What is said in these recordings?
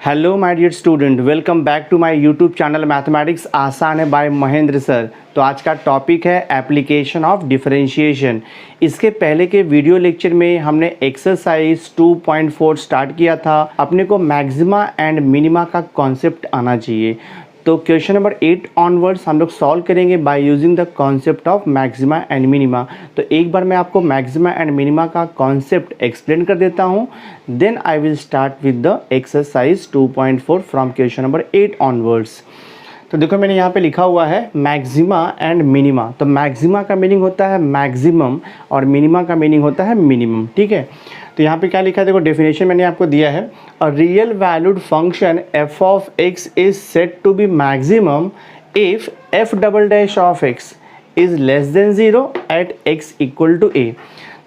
Hello my dear student, welcome back to my YouTube channel mathematics आसान है bye Mahendra sir. तो आज का टॉपिक है एप्लीकेशन ऑफ डिफरेंशिएशन। इसके पहले के वीडियो लेक्चर में हमने एक्सरसाइज 2.4 स्टार्ट किया था। अपने को मैक्सिमा एंड मिनिमा का कॉन्सेप्ट आना चाहिए। तो क्वेश्चन नंबर 8 ऑनवर्ड्स हम लोग सॉल्व करेंगे by using the concept of maxima and minima. तो एक बार मैं आपको मैक्सिमा एंड मिनिमा का कॉन्सेप्ट एक्सप्लेन कर देता हूँ, then I will start with the exercise 2.4 from question number 8 onwards. तो देखो मैंने यहाँ पे लिखा हुआ है मैक्सिमा एंड मिनिमा। तो मैक्सिमा का मीनिंग होता है मैक्सिमम और मिनिमा का मीनिंग होता है मिनिमम। ठीक है, तो यहाँ पे क्या लिखा है देखो, डेफिनेशन मैंने आपको दिया है। A real valued function f of x is said to be maximum if f double dash of x is less than 0 at x equal to a।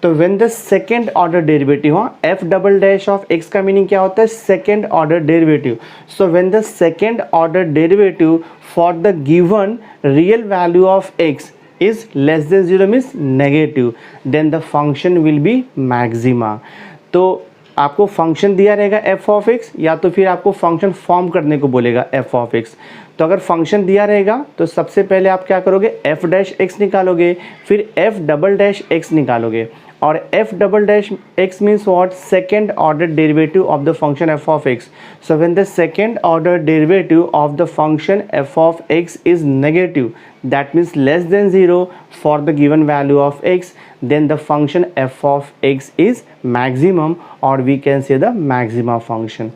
तो when the second order derivative, हाँ, f double dash of x का meaning क्या होता है, second order derivative. So when the second order derivative for the given real value of x is less than 0 means negative, then the function will be maxima। तो आपको function दिया रहेगा f of x, या तो फिर आपको function form करने को बोलेगा f ऑफ x। तो अगर फंक्शन दिया रहेगा तो सबसे पहले आप क्या करोगे, f डैश x निकालोगे, फिर f डबल डैश x निकालोगे। और f double dash x means what, second order derivative of the function f of x। So when the second order derivative of the function f of x is negative, that means less than 0 for the given value of x, then the function f of x is maximum, or we can say the maxima function।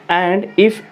And if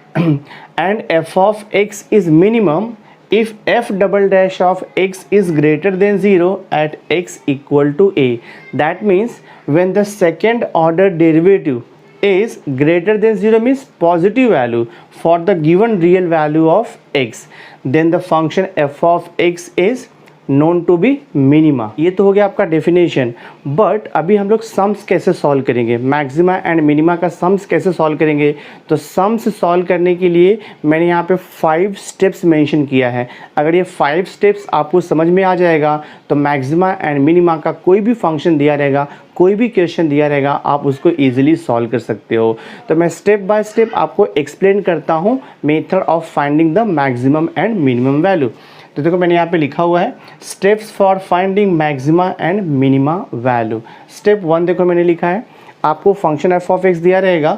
and f of x is minimum if f double dash of x is greater than 0 at x equal to a। That means when the second order derivative is greater than 0 means positive value for the given real value of x, then the function f of x is known to be मिनिमा। ये तो हो गया आपका definition. But अभी हम लोग sums कैसे सॉल्व करेंगे, मैक्सिमा एंड मिनिमा का सम्स कैसे सॉल्व करेंगे। तो सम्स सॉल्व करने के लिए मैंने यहाँ पे 5 स्टेप्स मेंशन किया है। अगर ये 5 स्टेप्स आपको समझ में आ जाएगा तो मैक्सिमा एंड मिनिमा का कोई भी फंक्शन दिया रहेगा, कोई भी क्वेश्चन दिया रहेगा, आप उसको ईजिली सॉल्व कर सकते हो। तो मैं स्टेप बाय स्टेप आपको एक्सप्लेन करता हूँ method of finding the maximum and minimum value. तो देखो मैंने यहाँ पे लिखा हुआ है steps for finding maxima and minima value. Step 1 देखो मैंने लिखा है, आपको फंक्शन f ऑफ x दिया रहेगा,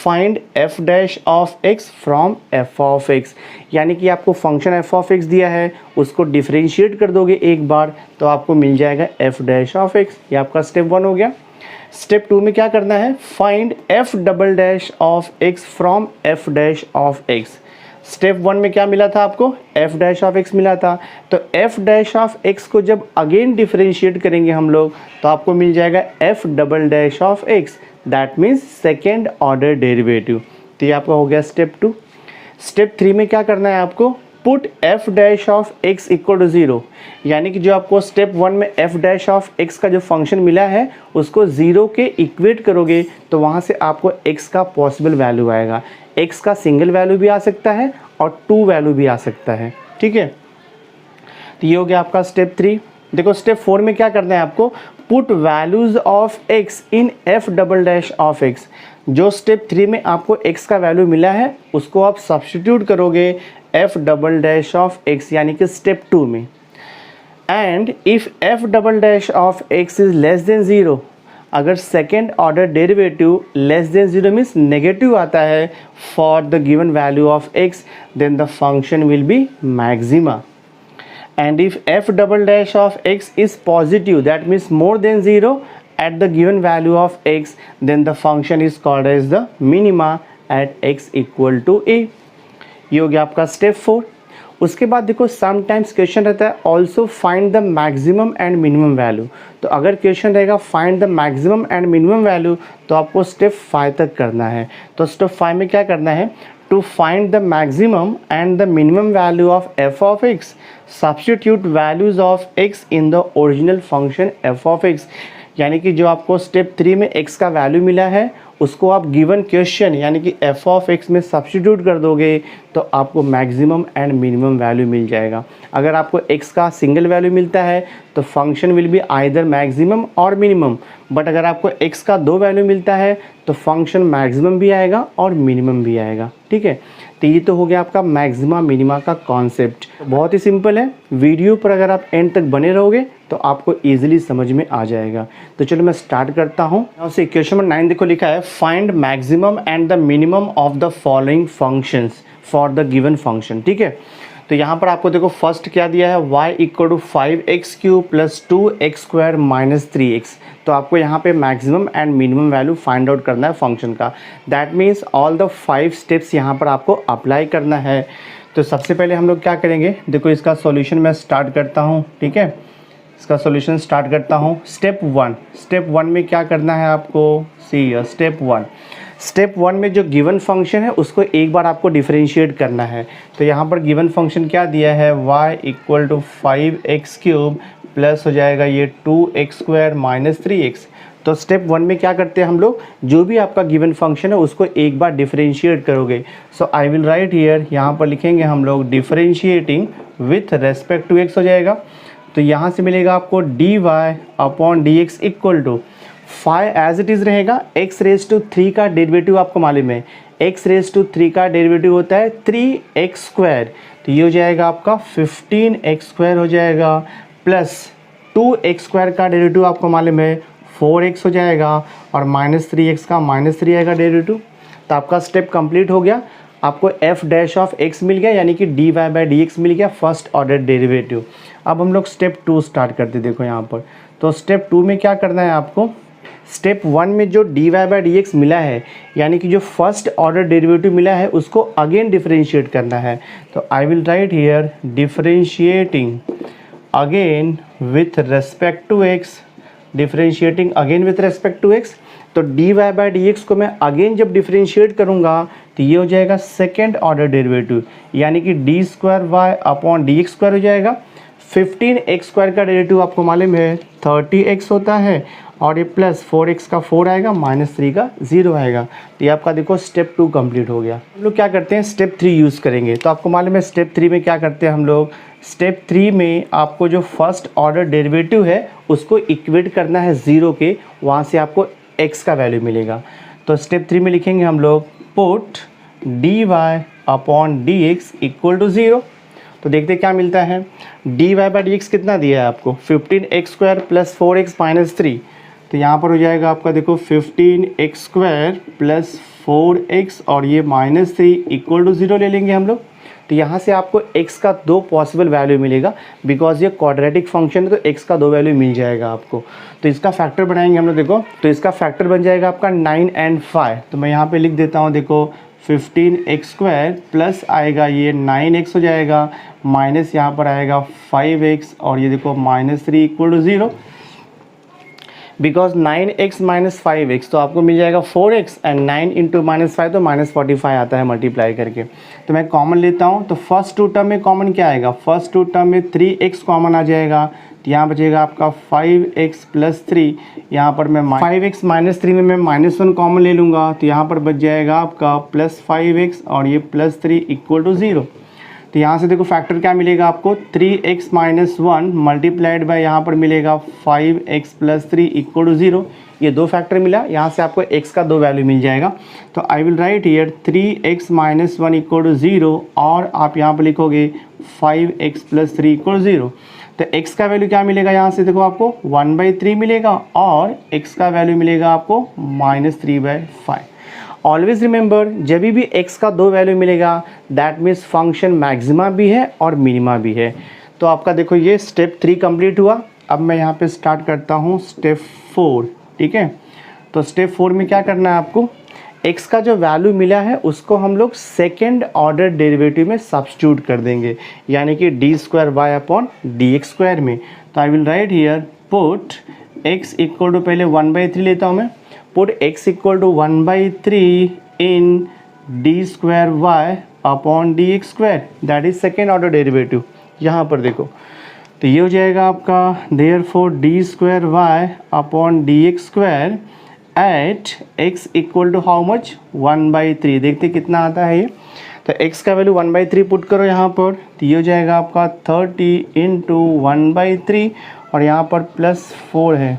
find f dash of x from f of x। यानी कि आपको फंक्शन f ऑफ x दिया है, उसको डिफरेंशिएट कर दोगे एक बार तो आपको मिल जाएगा f डैश ऑफ x। ये आपका स्टेप 1 हो गया। स्टेप 2 में क्या करना है, find f double dash of x from f dash of x। Step 1 में क्या मिला था आपको, f डैश ऑफ x मिला था। तो f डैश ऑफ x को जब अगेन डिफरेंशिएट करेंगे हम लोग तो आपको मिल जाएगा f double dash of x, that means second order derivative. तो ये आपका हो गया स्टेप 2। स्टेप 3 में क्या करना है आपको, put f dash of x equal to 0। यानी कि जो आपको स्टेप 1 में f डैश ऑफ x का जो फंक्शन मिला है उसको 0 के इक्वेट करोगे तो वहाँ से आपको x का पॉसिबल वैल्यू आएगा। x का सिंगल वैल्यू भी आ सकता है और 2 वैल्यू भी आ सकता है। ठीक है, तो ये हो गया आपका स्टेप 3। देखो स्टेप 4 में क्या करना है आपको, put values of x in f double dash of x। जो स्टेप 3 में आपको x का वैल्यू मिला है उसको आप सब्स्टिट्यूट करोगे f double dash of x, यानी कि स्टेप 2 में। And if f double dash of x is less than 0, अगर second order derivative less than 0 means negative आता है for the given value of x, then the function will be maxima. And if f double dash of x is positive, that means more than 0 at the given value of x, then the function is called as the minima at x equal to a। ये हो गया आपका step 4। उसके बाद देखो sometimes question रहता है also find the maximum and minimum value. तो अगर क्वेश्चन रहेगा find the maximum and minimum value तो आपको स्टेप 5 तक करना है। तो स्टेप 5 में क्या करना है, to find the maximum and the minimum value of f of x, substitute values of x in the original function f of x। यानी कि जो आपको स्टेप 3 में x का वैल्यू मिला है उसको आप गिवन क्वेश्चन यानी कि f ऑफ x में सब्स्टिट्यूट कर दोगे तो आपको मैक्सिमम एंड मिनिमम वैल्यू मिल जाएगा। अगर आपको x का सिंगल वैल्यू मिलता है तो function will be either maximum और मिनिमम। बट अगर आपको x का 2 वैल्यू मिलता है तो फंक्शन मैक्सिमम भी आएगा और मिनिमम भी आएगा। ठीक है, तो ये तो हो गया आपका मैक्सिमा मिनिमा का कॉन्सेप्ट। बहुत ही सिंपल है, वीडियो पर अगर आप एंड तक बने रहोगे तो आपको ईजिली समझ में आ जाएगा। तो चलो मैं स्टार्ट करता हूँ। से क्वेश्चन नंबर 9 देखो लिखा है, find maximum and the minimum of the following functions for the given function. ठीक है, तो यहाँ पर आपको देखो फर्स्ट क्या दिया है, y equal to 5x³ plus 2x² minus 3x। तो आपको यहाँ पे maximum and minimum value find out करना है फंक्शन का। That means all the 5 steps यहाँ पर आपको अप्लाई करना है। तो सबसे पहले हम लोग क्या करेंगे, देखो इसका सॉल्यूशन मैं स्टार्ट करता हूँ। ठीक है, इसका सॉल्यूशन स्टार्ट करता हूँ। स्टेप वन में क्या करना है आपको, सी स्टेप वन में जो गिवन फंक्शन है उसको एक बार आपको डिफरेंशिएट करना है। तो यहाँ पर गिवन फंक्शन क्या दिया है, y equal to 5x³ plus हो जाएगा ये 2x² माइनस 3x। तो स्टेप वन में क्या करते हैं हम लोग, जो भी आपका गिवन फंक्शन है उसको एक बार डिफरेंशिएट करोगे। So I will write here, यहाँ पर लिखेंगे हम लोग differentiating with respect to x हो जाएगा। तो यहाँ से मिलेगा आपको dy/dx equal to 5 as it is रहेगा। x⁻³ का डेरिवेटिव आपको मालूम है, x⁻³ का डेरिवेटिव होता है 3x²। तो ये हो जाएगा आपका 15x² हो जाएगा, प्लस 2x² का डेरिवेटिव आपको मालूम है 4x हो जाएगा, और माइनस 3x का माइनस 3 आएगा डेरिवेटिव। तो आपका स्टेप कंप्लीट हो गया, आपको f' मिल गया, यानी कि dy/dx मिल गया, फर्स्ट ऑर्डर डेरिवेटिव। अब हम लोग स्टेप 2 स्टार्ट करते, देखो यहाँ पर। तो स्टेप 2 में क्या करना है आपको, स्टेप 1 में जो dy/dx मिला है, यानी कि जो फर्स्ट ऑर्डर डेरिवेटिव मिला है उसको अगेन डिफरेंशिएट करना है। तो I will write here differentiating again with respect to x, differentiating again with respect to x। तो dy/dx को मैं अगेन जब डिफरेंशिएट करूंगा तो ये हो जाएगा सेकेंड ऑर्डर डेरिवेटिव, यानी कि d²y/dx² हो जाएगा। 15x² का डेरिवेटिव आपको मालूम है 30x होता है, और ये प्लस 4x का 4 आएगा, माइनस 3 का 0 आएगा। तो ये आपका देखो स्टेप 2 कंप्लीट हो गया। हम लोग क्या करते हैं, स्टेप 3 यूज़ करेंगे। तो आपको मालूम है स्टेप 3 में क्या करते हैं हम लोग, स्टेप 3 में आपको जो फर्स्ट ऑर्डर डेरिवेटिव है उसको इक्वेट करना है 0 के, वहाँ से आपको x का वैल्यू मिलेगा। तो स्टेप 3 में लिखेंगे हम लोग पुट dy/dx इक्वल टू 0। तो देखते क्या मिलता है, dy/dx कितना दिया है आपको, 15x² प्लस 4x माइनस 3। तो यहाँ पर हो जाएगा आपका देखो 15x² प्लस 4x और ये माइनस 3 इक्वल टू 0 ले लेंगे हम लोग। तो यहाँ से आपको x का 2 पॉसिबल वैल्यू मिलेगा, बिकॉज ये क्वाड्रेटिक फंक्शन है तो x का 2 वैल्यू मिल जाएगा आपको। तो इसका फैक्टर बनाएंगे हम लोग, देखो तो इसका फैक्टर बन जाएगा आपका 9 और 5। तो मैं यहाँ पे लिख देता हूँ, देखो 15x² प्लस आएगा ये 9x हो जाएगा, माइनस यहाँ पर आएगा 5x और ये देखो minus 3 equal to 0। Because 9x minus 5x तो आपको मिल जाएगा 4x, एंड 9 इंटू माइनस 5 तो माइनस 45 आता है मल्टीप्लाई करके। तो मैं कॉमन लेता हूँ, तो फर्स्ट 2 टर्म में कॉमन क्या आएगा, फर्स्ट 2 टर्म में 3x कॉमन आ जाएगा। तो यहाँ बचेगा आपका 5x प्लस 3, यहाँ पर मैं 5x माइनस 3 में मैं -1 कॉमन ले लूँगा, तो यहाँ पर बच जाएगा आपका प्लस 5x और ये प्लस 3 इक्वल टू 0। तो यहाँ से देखो फैक्टर क्या मिलेगा आपको, 3x माइनस 1 मल्टीप्लाइड बाय यहाँ पर मिलेगा 5x प्लस 3 इक्वल टू 0। ये 2 फैक्टर मिला, यहाँ से आपको x का 2 वैल्यू मिल जाएगा। तो I will write here 3x minus 1 equal to 0, और आप यहाँ पर लिखोगे 5x प्लस 3 इक्वल टू 0। तो x का वैल्यू क्या मिलेगा, यहाँ से देखो आपको 1/3 मिलेगा, और x का वैल्यू मिलेगा आपको -3/5। ऑलवेज रिमेंबर, जब भी x का 2 वैल्यू मिलेगा दैट मीन्स फंक्शन मैक्सिमा भी है और मिनिमा भी है। तो आपका देखो ये स्टेप 3 कंप्लीट हुआ। अब मैं यहाँ पे स्टार्ट करता हूँ स्टेप 4। ठीक है, तो स्टेप 4 में क्या करना है आपको, x का जो वैल्यू मिला है उसको हम लोग सेकेंड ऑर्डर डेरिवेटिव में सब्स्टिट्यूट कर देंगे, यानी कि d²y/dx² में। तो I will write here put x equal to, पहले 1/3 लेता हूँ मैं, put x equal to 1/3 in d²y/dx², that is second order derivative. यहाँ पर देखो तो ये हो जाएगा आपका therefore d²y/dx² at x equal to how much, 1/3। देखते कितना आता है ये, तो x का वैल्यू 1/3 पुट करो यहाँ पर, तो ये हो जाएगा आपका 30 इंटू 1/3 और यहाँ पर +4 है।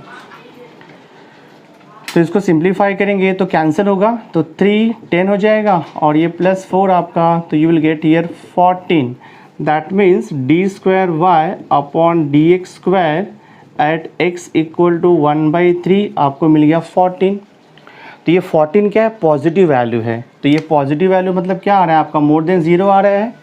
तो इसको सिंप्लीफाई करेंगे तो कैंसिल होगा, तो 3 10 हो जाएगा और ये +4 आपका, तो you will get here 14। That means d² upon dx² at x equal to 1/3 आपको मिल गया 14। तो ये 14 क्या है, पॉजिटिव वैल्यू है। तो ये पॉजिटिव वैल्यू मतलब क्या आ रहा है आपका, मोर देन 0 आ रहा है।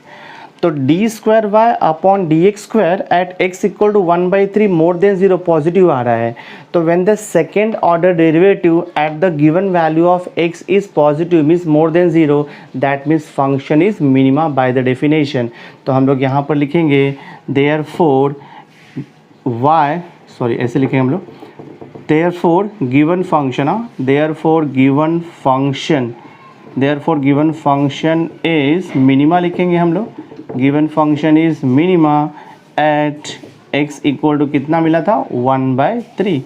तो d² upon dx² at x equal to 1/3 more than 0 positive आ रहा है। तो when the second order derivative at the given value of x is positive means more than 0, that means function is minima by the definition. तो हम लोग यहाँ पर लिखेंगे देयरफॉर ऐसे लिखेंगे हम लोग, therefore given function is minima लिखेंगे हम लोग, given function is minima at x equal to कितना मिला था 1/3।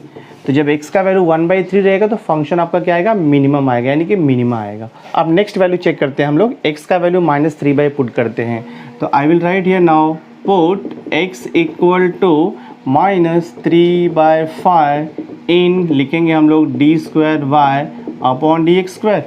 तो जब x का वैल्यू 1/3 रहेगा तो फंक्शन आपका क्या आएगा, मिनिमम आएगा, यानी कि मिनिमा आएगा। अब नेक्स्ट वैल्यू चेक करते हैं हम लोग, x का वैल्यू -3 पुट करते हैं। तो I will write here now put x equal to -3/5 in लिखेंगे हम लोग d² अपॉन dx²।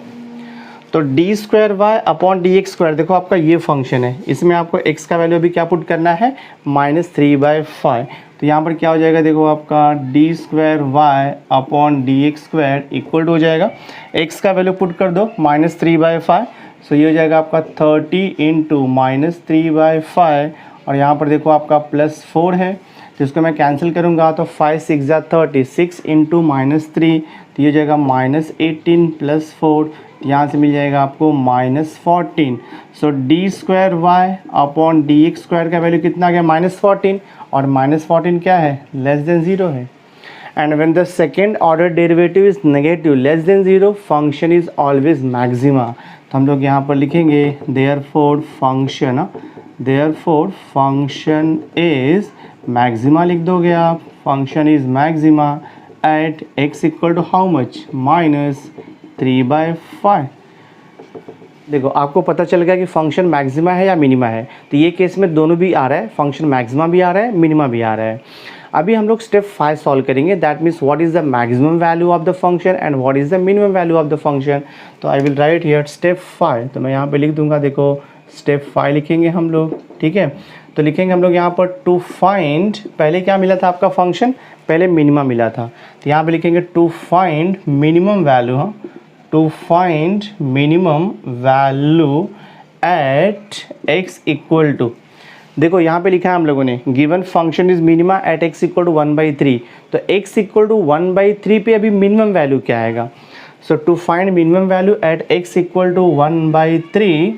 तो d² अपॉन dx², देखो आपका ये फंक्शन है, इसमें आपको x का वैल्यू अभी क्या पुट करना है, -3/5। तो यहाँ पर क्या हो जाएगा, देखो आपका d² upon dx² equal to हो जाएगा, x का वैल्यू पुट कर दो -3/5, सो ये हो जाएगा आपका 30 इंटू -3/5 और यहाँ पर देखो आपका +4 है, तो इसको मैं कैंसिल करूँगा तो 5 6 जा 30, 6 इंटू -3, तो ये हो जाएगा -18 +4, यहाँ से मिल जाएगा आपको -14। सो d² अपॉन dx² का वैल्यू कितना आ गया, -14, और -14 क्या है, लेस देन 0 है। And when the second order derivative is negative less than 0, function is always maxima. तो हम लोग यहाँ पर लिखेंगे देयरफॉर फंक्शन इज मैक्सिमा, लिख दोगे आप, function is maxima at x equal to how much, -3/5। देखो आपको पता चल गया कि फंक्शन मैक्सिमा है या मिनिमा है। तो ये केस में दोनों भी आ रहा है, फंक्शन मैक्सिमा भी आ रहा है, मिनिमा भी आ रहा है। अभी हम लोग स्टेप 5 सॉल्व करेंगे, that means what is the maximum value of the function and what is the minimum value of the function. तो I will write here step 5, तो मैं यहाँ पे लिख दूंगा, देखो स्टेप 5 लिखेंगे हम लोग, ठीक है। तो लिखेंगे हम लोग यहाँ पर टू फाइंड, पहले क्या मिला था आपका फंक्शन, पहले मिनिमा मिला था, तो यहाँ पे लिखेंगे टू फाइंड मिनिमम वैल्यू, हाँ, to find minimum value at x equal to, देखो यहाँ पे लिखा है हम लोगों ने given function is minima at x equal to 1/3, तो x इक्वल टू 1/3 पे अभी मिनिमम वैल्यू क्या आएगा। So to find minimum value at x equal to 1/3,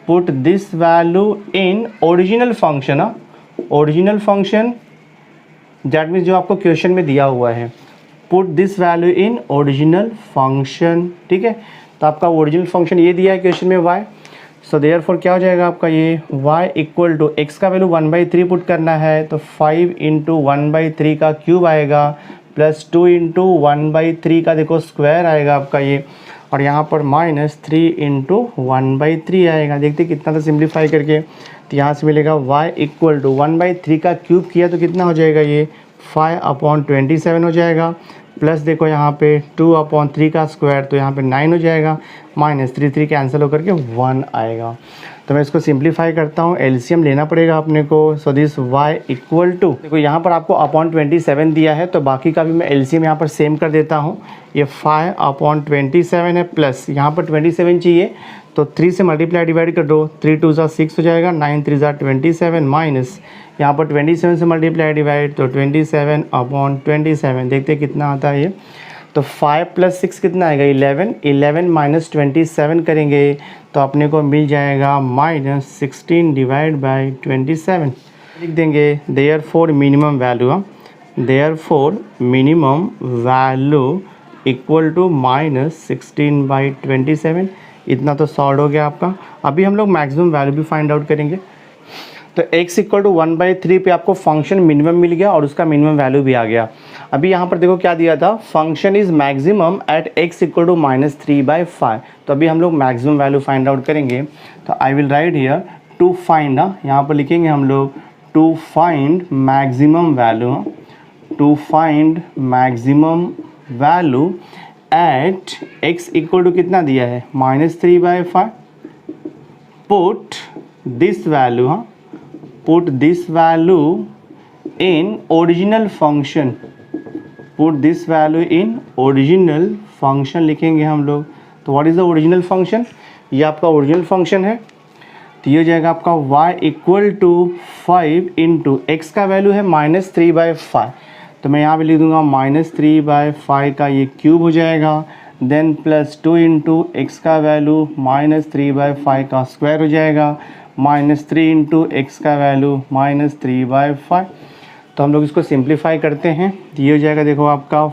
put this value in original function, original function, that means जो आपको question में दिया हुआ है, put this value in original function, ठीक है। तो आपका ओरिजिनल फंक्शन ये दिया है क्वेश्चन में y, सो देयरफॉर क्या हो जाएगा आपका ये y इक्वल टू, x का वैल्यू 1/3 पुट करना है, तो 5 इंटू 1/3 का क्यूब आएगा प्लस 2 इंटू 1/3 का देखो स्क्वायर आएगा आपका ये, और यहाँ पर -3 इंटू 1/3 आएगा। देखते कितना था सिंप्लीफाई करके, तो यहाँ से मिलेगा y इक्वल टू 1/3 का क्यूब किया तो कितना हो जाएगा ये 5/27 हो जाएगा, प्लस देखो यहाँ पे 2/3 का स्क्वायर, तो यहाँ पे 9 हो जाएगा, -3 कैंसिल होकर के 1 आएगा। तो मैं इसको सिंप्लीफाई करता हूँ, एलसीएम लेना पड़ेगा अपने को। So this y equal to, देखो यहाँ पर आपको /27 दिया है, तो बाकी का भी मैं एलसीएम यहाँ पर सेम कर देता हूँ। ये 5/27 है, प्लस यहाँ पर 27 चाहिए तो 3 से मल्टीप्लाई डिवाइड कर दो, 3 2 6 हो जाएगा, 9 3 27, माइनस यहाँ पर 27 से मल्टीप्लाई डिवाइड तो 27/27, देखते कितना आता है ये। तो 5 + 6 कितना आएगा 11, 11 माइनस 27 करेंगे तो अपने को मिल जाएगा -16 डिवाइड बाई 27, लिख देंगे therefore minimum value, therefore minimum value equal to -16/27। इतना तो सॉल्व हो गया आपका। अभी हम लोग मैक्सिमम वैल्यू भी फाइंड आउट करेंगे। तो x इक्वल टू 1/3 पे आपको फंक्शन मिनिमम मिल गया और उसका मिनिमम वैल्यू भी आ गया। अभी यहाँ पर देखो क्या दिया था, function is maximum at x equal to -3/5। तो अभी हम लोग मैक्सिमम वैल्यू फाइंड आउट करेंगे। तो I will write here to find, यहाँ पर लिखेंगे हम लोग to find maximum value, to find maximum value at x equal to कितना दिया है -3/5। Put this value, put this value in original function, put this value in original function लिखेंगे हम लोग। तो what is the original function, ये आपका original function है। तो ये हो जाएगा आपका y equal to 5 into x का वैल्यू है -3/5। तो मैं यहाँ पे लिख दूँगा -3/5 का ये क्यूब हो जाएगा, देन +2 इंटू एक्स का वैल्यू -3/5 का स्क्वायर हो जाएगा, -3 इंटू एक्स का वैल्यू -3/5। तो हम लोग इसको सिंप्लीफाई करते हैं। तो ये हो जाएगा, देखो आपका,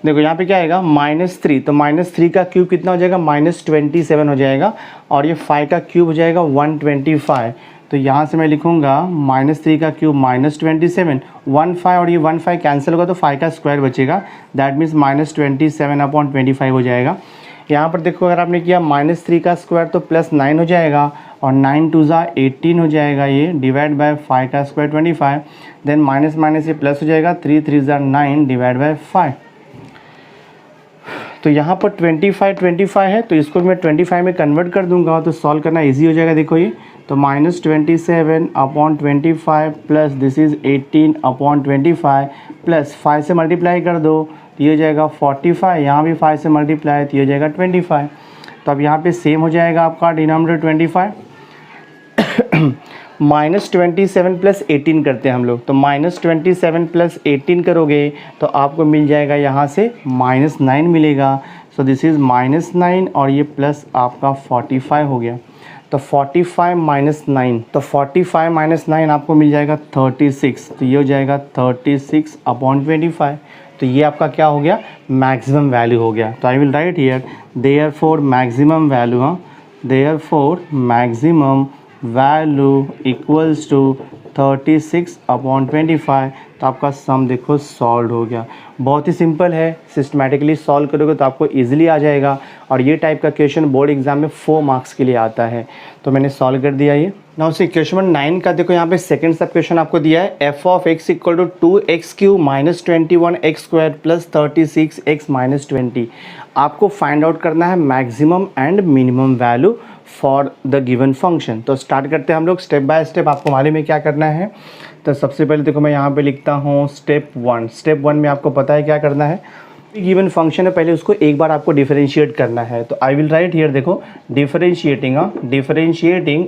देखो यहाँ पे क्या आएगा -3, तो -3 का क्यूब कितना हो जाएगा -27 हो जाएगा, और ये 5 का क्यूब हो जाएगा 125। तो यहाँ से मैं लिखूँगा -3 का क्यूब -27, 15 और ये 15 कैंसिल होगा तो 5 का स्क्वायर बचेगा, दैट मीन्स -27/25 हो जाएगा। यहाँ पर देखो अगर आपने किया -3 का स्क्वायर तो +9 हो जाएगा, और 9 2 ज़ा 18 हो जाएगा, ये डिवाइड बाय 5 का स्क्वायर 25, देन माइनस माइनस ये प्लस हो जाएगा, 3 3 ज़ा 9 डिवाइड बाय 5। तो यहाँ पर 25 है, तो इसको मैं 25 में कन्वर्ट कर दूंगा तो सॉल्व करना इजी हो जाएगा। देखो ये तो -27/25 प्लस दिस इज़ 18/25 प्लस 5 से मल्टीप्लाई कर दो तो ये हो जाएगा 45, यहाँ भी 5 से मल्टीप्लाई तो ये हो जाएगा 25। तो अब यहाँ पे सेम हो जाएगा आपका डिनोमिनेटर 25। -27 प्लस 18 करते हैं हम लोग, तो -27 प्लस 18 करोगे तो आपको मिल जाएगा यहाँ से -9 मिलेगा। सो दिस इज़ -9 और ये प्लस आपका 45 हो गया। तो 45 - 9, तो 45 - 9 आपको मिल जाएगा 36। तो ये हो जाएगा 36/25। तो ये आपका क्या हो गया, मैक्सिमम वैल्यू हो गया। तो I will write here therefore maximum value, therefore maximum value equals to 36/25। तो आपका सम देखो सॉल्व हो गया। बहुत ही सिंपल है, सिस्टमेटिकली सॉल्व करोगे तो आपको इजीली आ जाएगा। और ये टाइप का क्वेश्चन बोर्ड एग्जाम में 4 मार्क्स के लिए आता है। तो मैंने सॉल्व कर दिया ये। नाउ से क्वेश्चन नंबर 9 का देखो यहाँ पे सेकंड सब क्वेश्चन आपको दिया है, f(x) equal to 2x³ - 21x² plus 36x - 20। आपको फाइंड आउट करना है maximum and minimum value for the given function. तो स्टार्ट करते हैं हम लोग स्टेप बाय स्टेप। आपको मालूम है क्या करना है। तो सबसे पहले देखो मैं यहाँ पे लिखता हूँ स्टेप 1। स्टेप 1 में आपको पता है क्या करना है, गिवन फंक्शन है पहले उसको एक बार आपको डिफरेंशिएट करना है। तो आई विल राइट हियर, देखो differentiating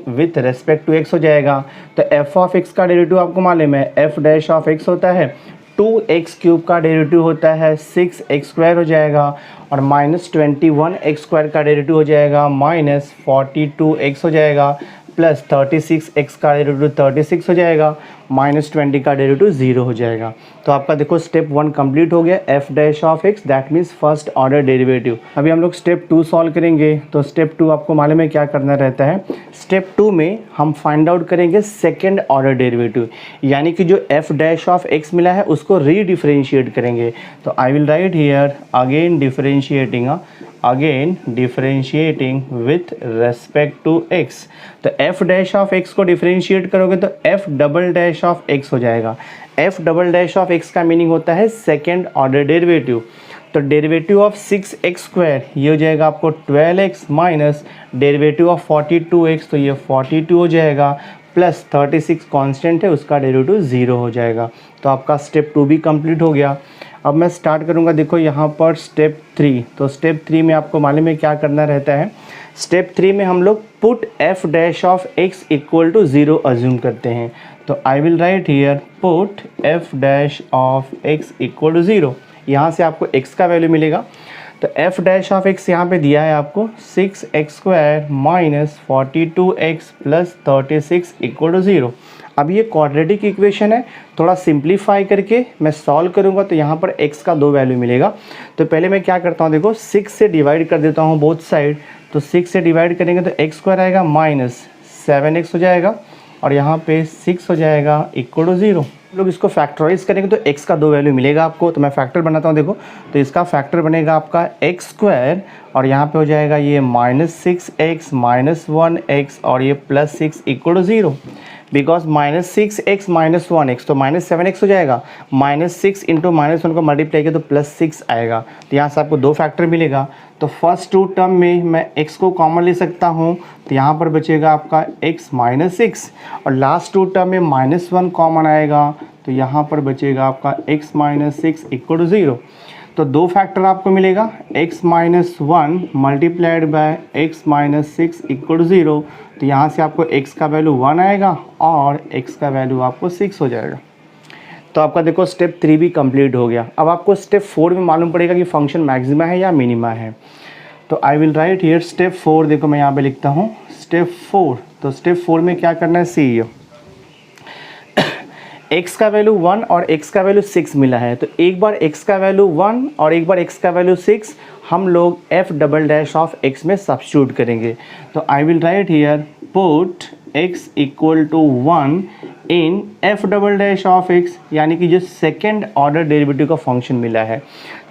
with respect to x हो जाएगा। तो f(x) का डेरिवेटिव आपको मालूम है f' होता है 2x³ का डेरिवेटिव होता है 6x² हो जाएगा, और -21x² का डेरिवेटिव हो जाएगा -42x हो जाएगा, प्लस 36x का डेरिवेटिव 36 हो जाएगा, -20 का डेरिवेटिव 0 हो जाएगा। तो आपका देखो स्टेप 1 कंप्लीट हो गया, f'(x) that means first order derivative. अभी हम लोग स्टेप 2 सॉल्व करेंगे। तो स्टेप 2 आपको मालूम है क्या करना रहता है। स्टेप 2 में हम फाइंड आउट करेंगे सेकेंड ऑर्डर डेरिवेटिव, यानी कि जो f'(x) मिला है उसको रीडिफरेंशिएट करेंगे। तो I will write here again differentiating with respect to x। तो f'(x) को डिफरेंशिएट करोगे तो f'(x) हो जाएगा। f'(x) का मीनिंग होता है सेकेंड ऑर्डर डेरिवेटिव। तो डेरिवेटिव ऑफ 6x² ये हो जाएगा आपको 12x minus derivative of 42x, तो ये 42 हो जाएगा, प्लस 36 कांस्टेंट है उसका डेरिवेटिव 0 हो जाएगा। तो आपका स्टेप 2 भी कंप्लीट हो गया। अब मैं स्टार्ट करूंगा, देखो यहाँ पर स्टेप 3। तो स्टेप 3 में आपको मालूम है क्या करना रहता है। स्टेप 3 में हम लोग put f'(x) equal to 0 assume करते हैं। तो I will write here put f'(x) equal to 0। यहाँ से आपको x का वैल्यू मिलेगा। तो f'(x) यहाँ पे दिया है आपको 6x² minus 42x plus 36 equal to 0। अब ये क्वाड्रेटिक इक्वेशन है, थोड़ा सिंप्लीफाई करके मैं सॉल्व करूँगा तो यहाँ पर x का 2 वैल्यू मिलेगा। तो पहले मैं क्या करता हूँ, देखो 6 से डिवाइड कर देता हूँ बोथ साइड। तो 6 से डिवाइड करेंगे तो x² आएगा माइनस 7x हो जाएगा, और यहाँ पे 6 हो जाएगा इक्वल टू 0। लोग इसको फैक्टराइज करेंगे तो x का 2 वैल्यू मिलेगा आपको। तो मैं फैक्टर बनाता हूँ, देखो तो इसका फैक्टर बनेगा आपका एक्स स्क्वायर और यहाँ पे हो जाएगा ये -6x -1x और ये +6 equal to 0। Because -6x -1x तो -7x हो जाएगा। -6 इंटू -1 को मल्टीप्लाई किया तो +6 आएगा। तो यहाँ से आपको 2 फैक्टर मिलेगा। तो फर्स्ट 2 टर्म में मैं x को कॉमन ले सकता हूँ, तो यहाँ पर बचेगा आपका x -6 और लास्ट 2 टर्म में -1 कॉमन आएगा, तो यहाँ पर बचेगा आपका x -6 इक्वल टू 0। तो 2 फैक्टर आपको मिलेगा, x -1 multiplied by x -6 equal to 0। तो यहाँ से आपको x का वैल्यू 1 आएगा और x का वैल्यू आपको 6 हो जाएगा। तो आपका देखो स्टेप 3 भी कंप्लीट हो गया। अब आपको स्टेप 4 में मालूम पड़ेगा कि फंक्शन मैक्सिमा है या मिनिमा है। तो I will write here step 4। देखो मैं यहाँ पे लिखता हूँ स्टेप 4। तो स्टेप 4 में क्या करना है, सी x का वैल्यू 1 और x का वैल्यू 6 मिला है। तो एक बार x का वैल्यू 1 और एक बार x का वैल्यू 6 हम लोग f' ऑफ x में सब्स्टिट्यूट करेंगे। तो I will write here put x equal to 1 in f' of x, यानी कि जो सेकेंड ऑर्डर डेरिवेटिव का फंक्शन मिला है।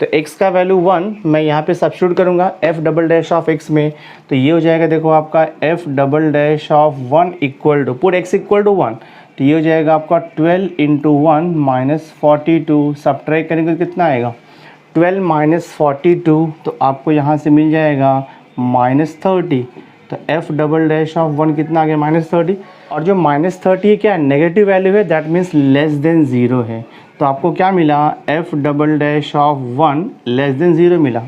तो x का वैल्यू 1 मैं यहाँ पे सब्स्टिट्यूट करूँगा f' ऑफ x में। तो ये हो जाएगा देखो आपका f' of 1 equal to put x equal to 1। तो ये हो जाएगा आपका 12 इंटू 1 -42। सब्ट्रैक्ट करेंगे तो कितना आएगा 12 - 42, तो आपको यहाँ से मिल जाएगा -30। तो f' ऑफ 1 कितना आ गया -30। और जो -30 क्या नेगेटिव वैल्यू है, दैट मीन्स लेस देन 0 है। तो आपको क्या मिला f' ऑफ 1 लेस देन 0 मिला।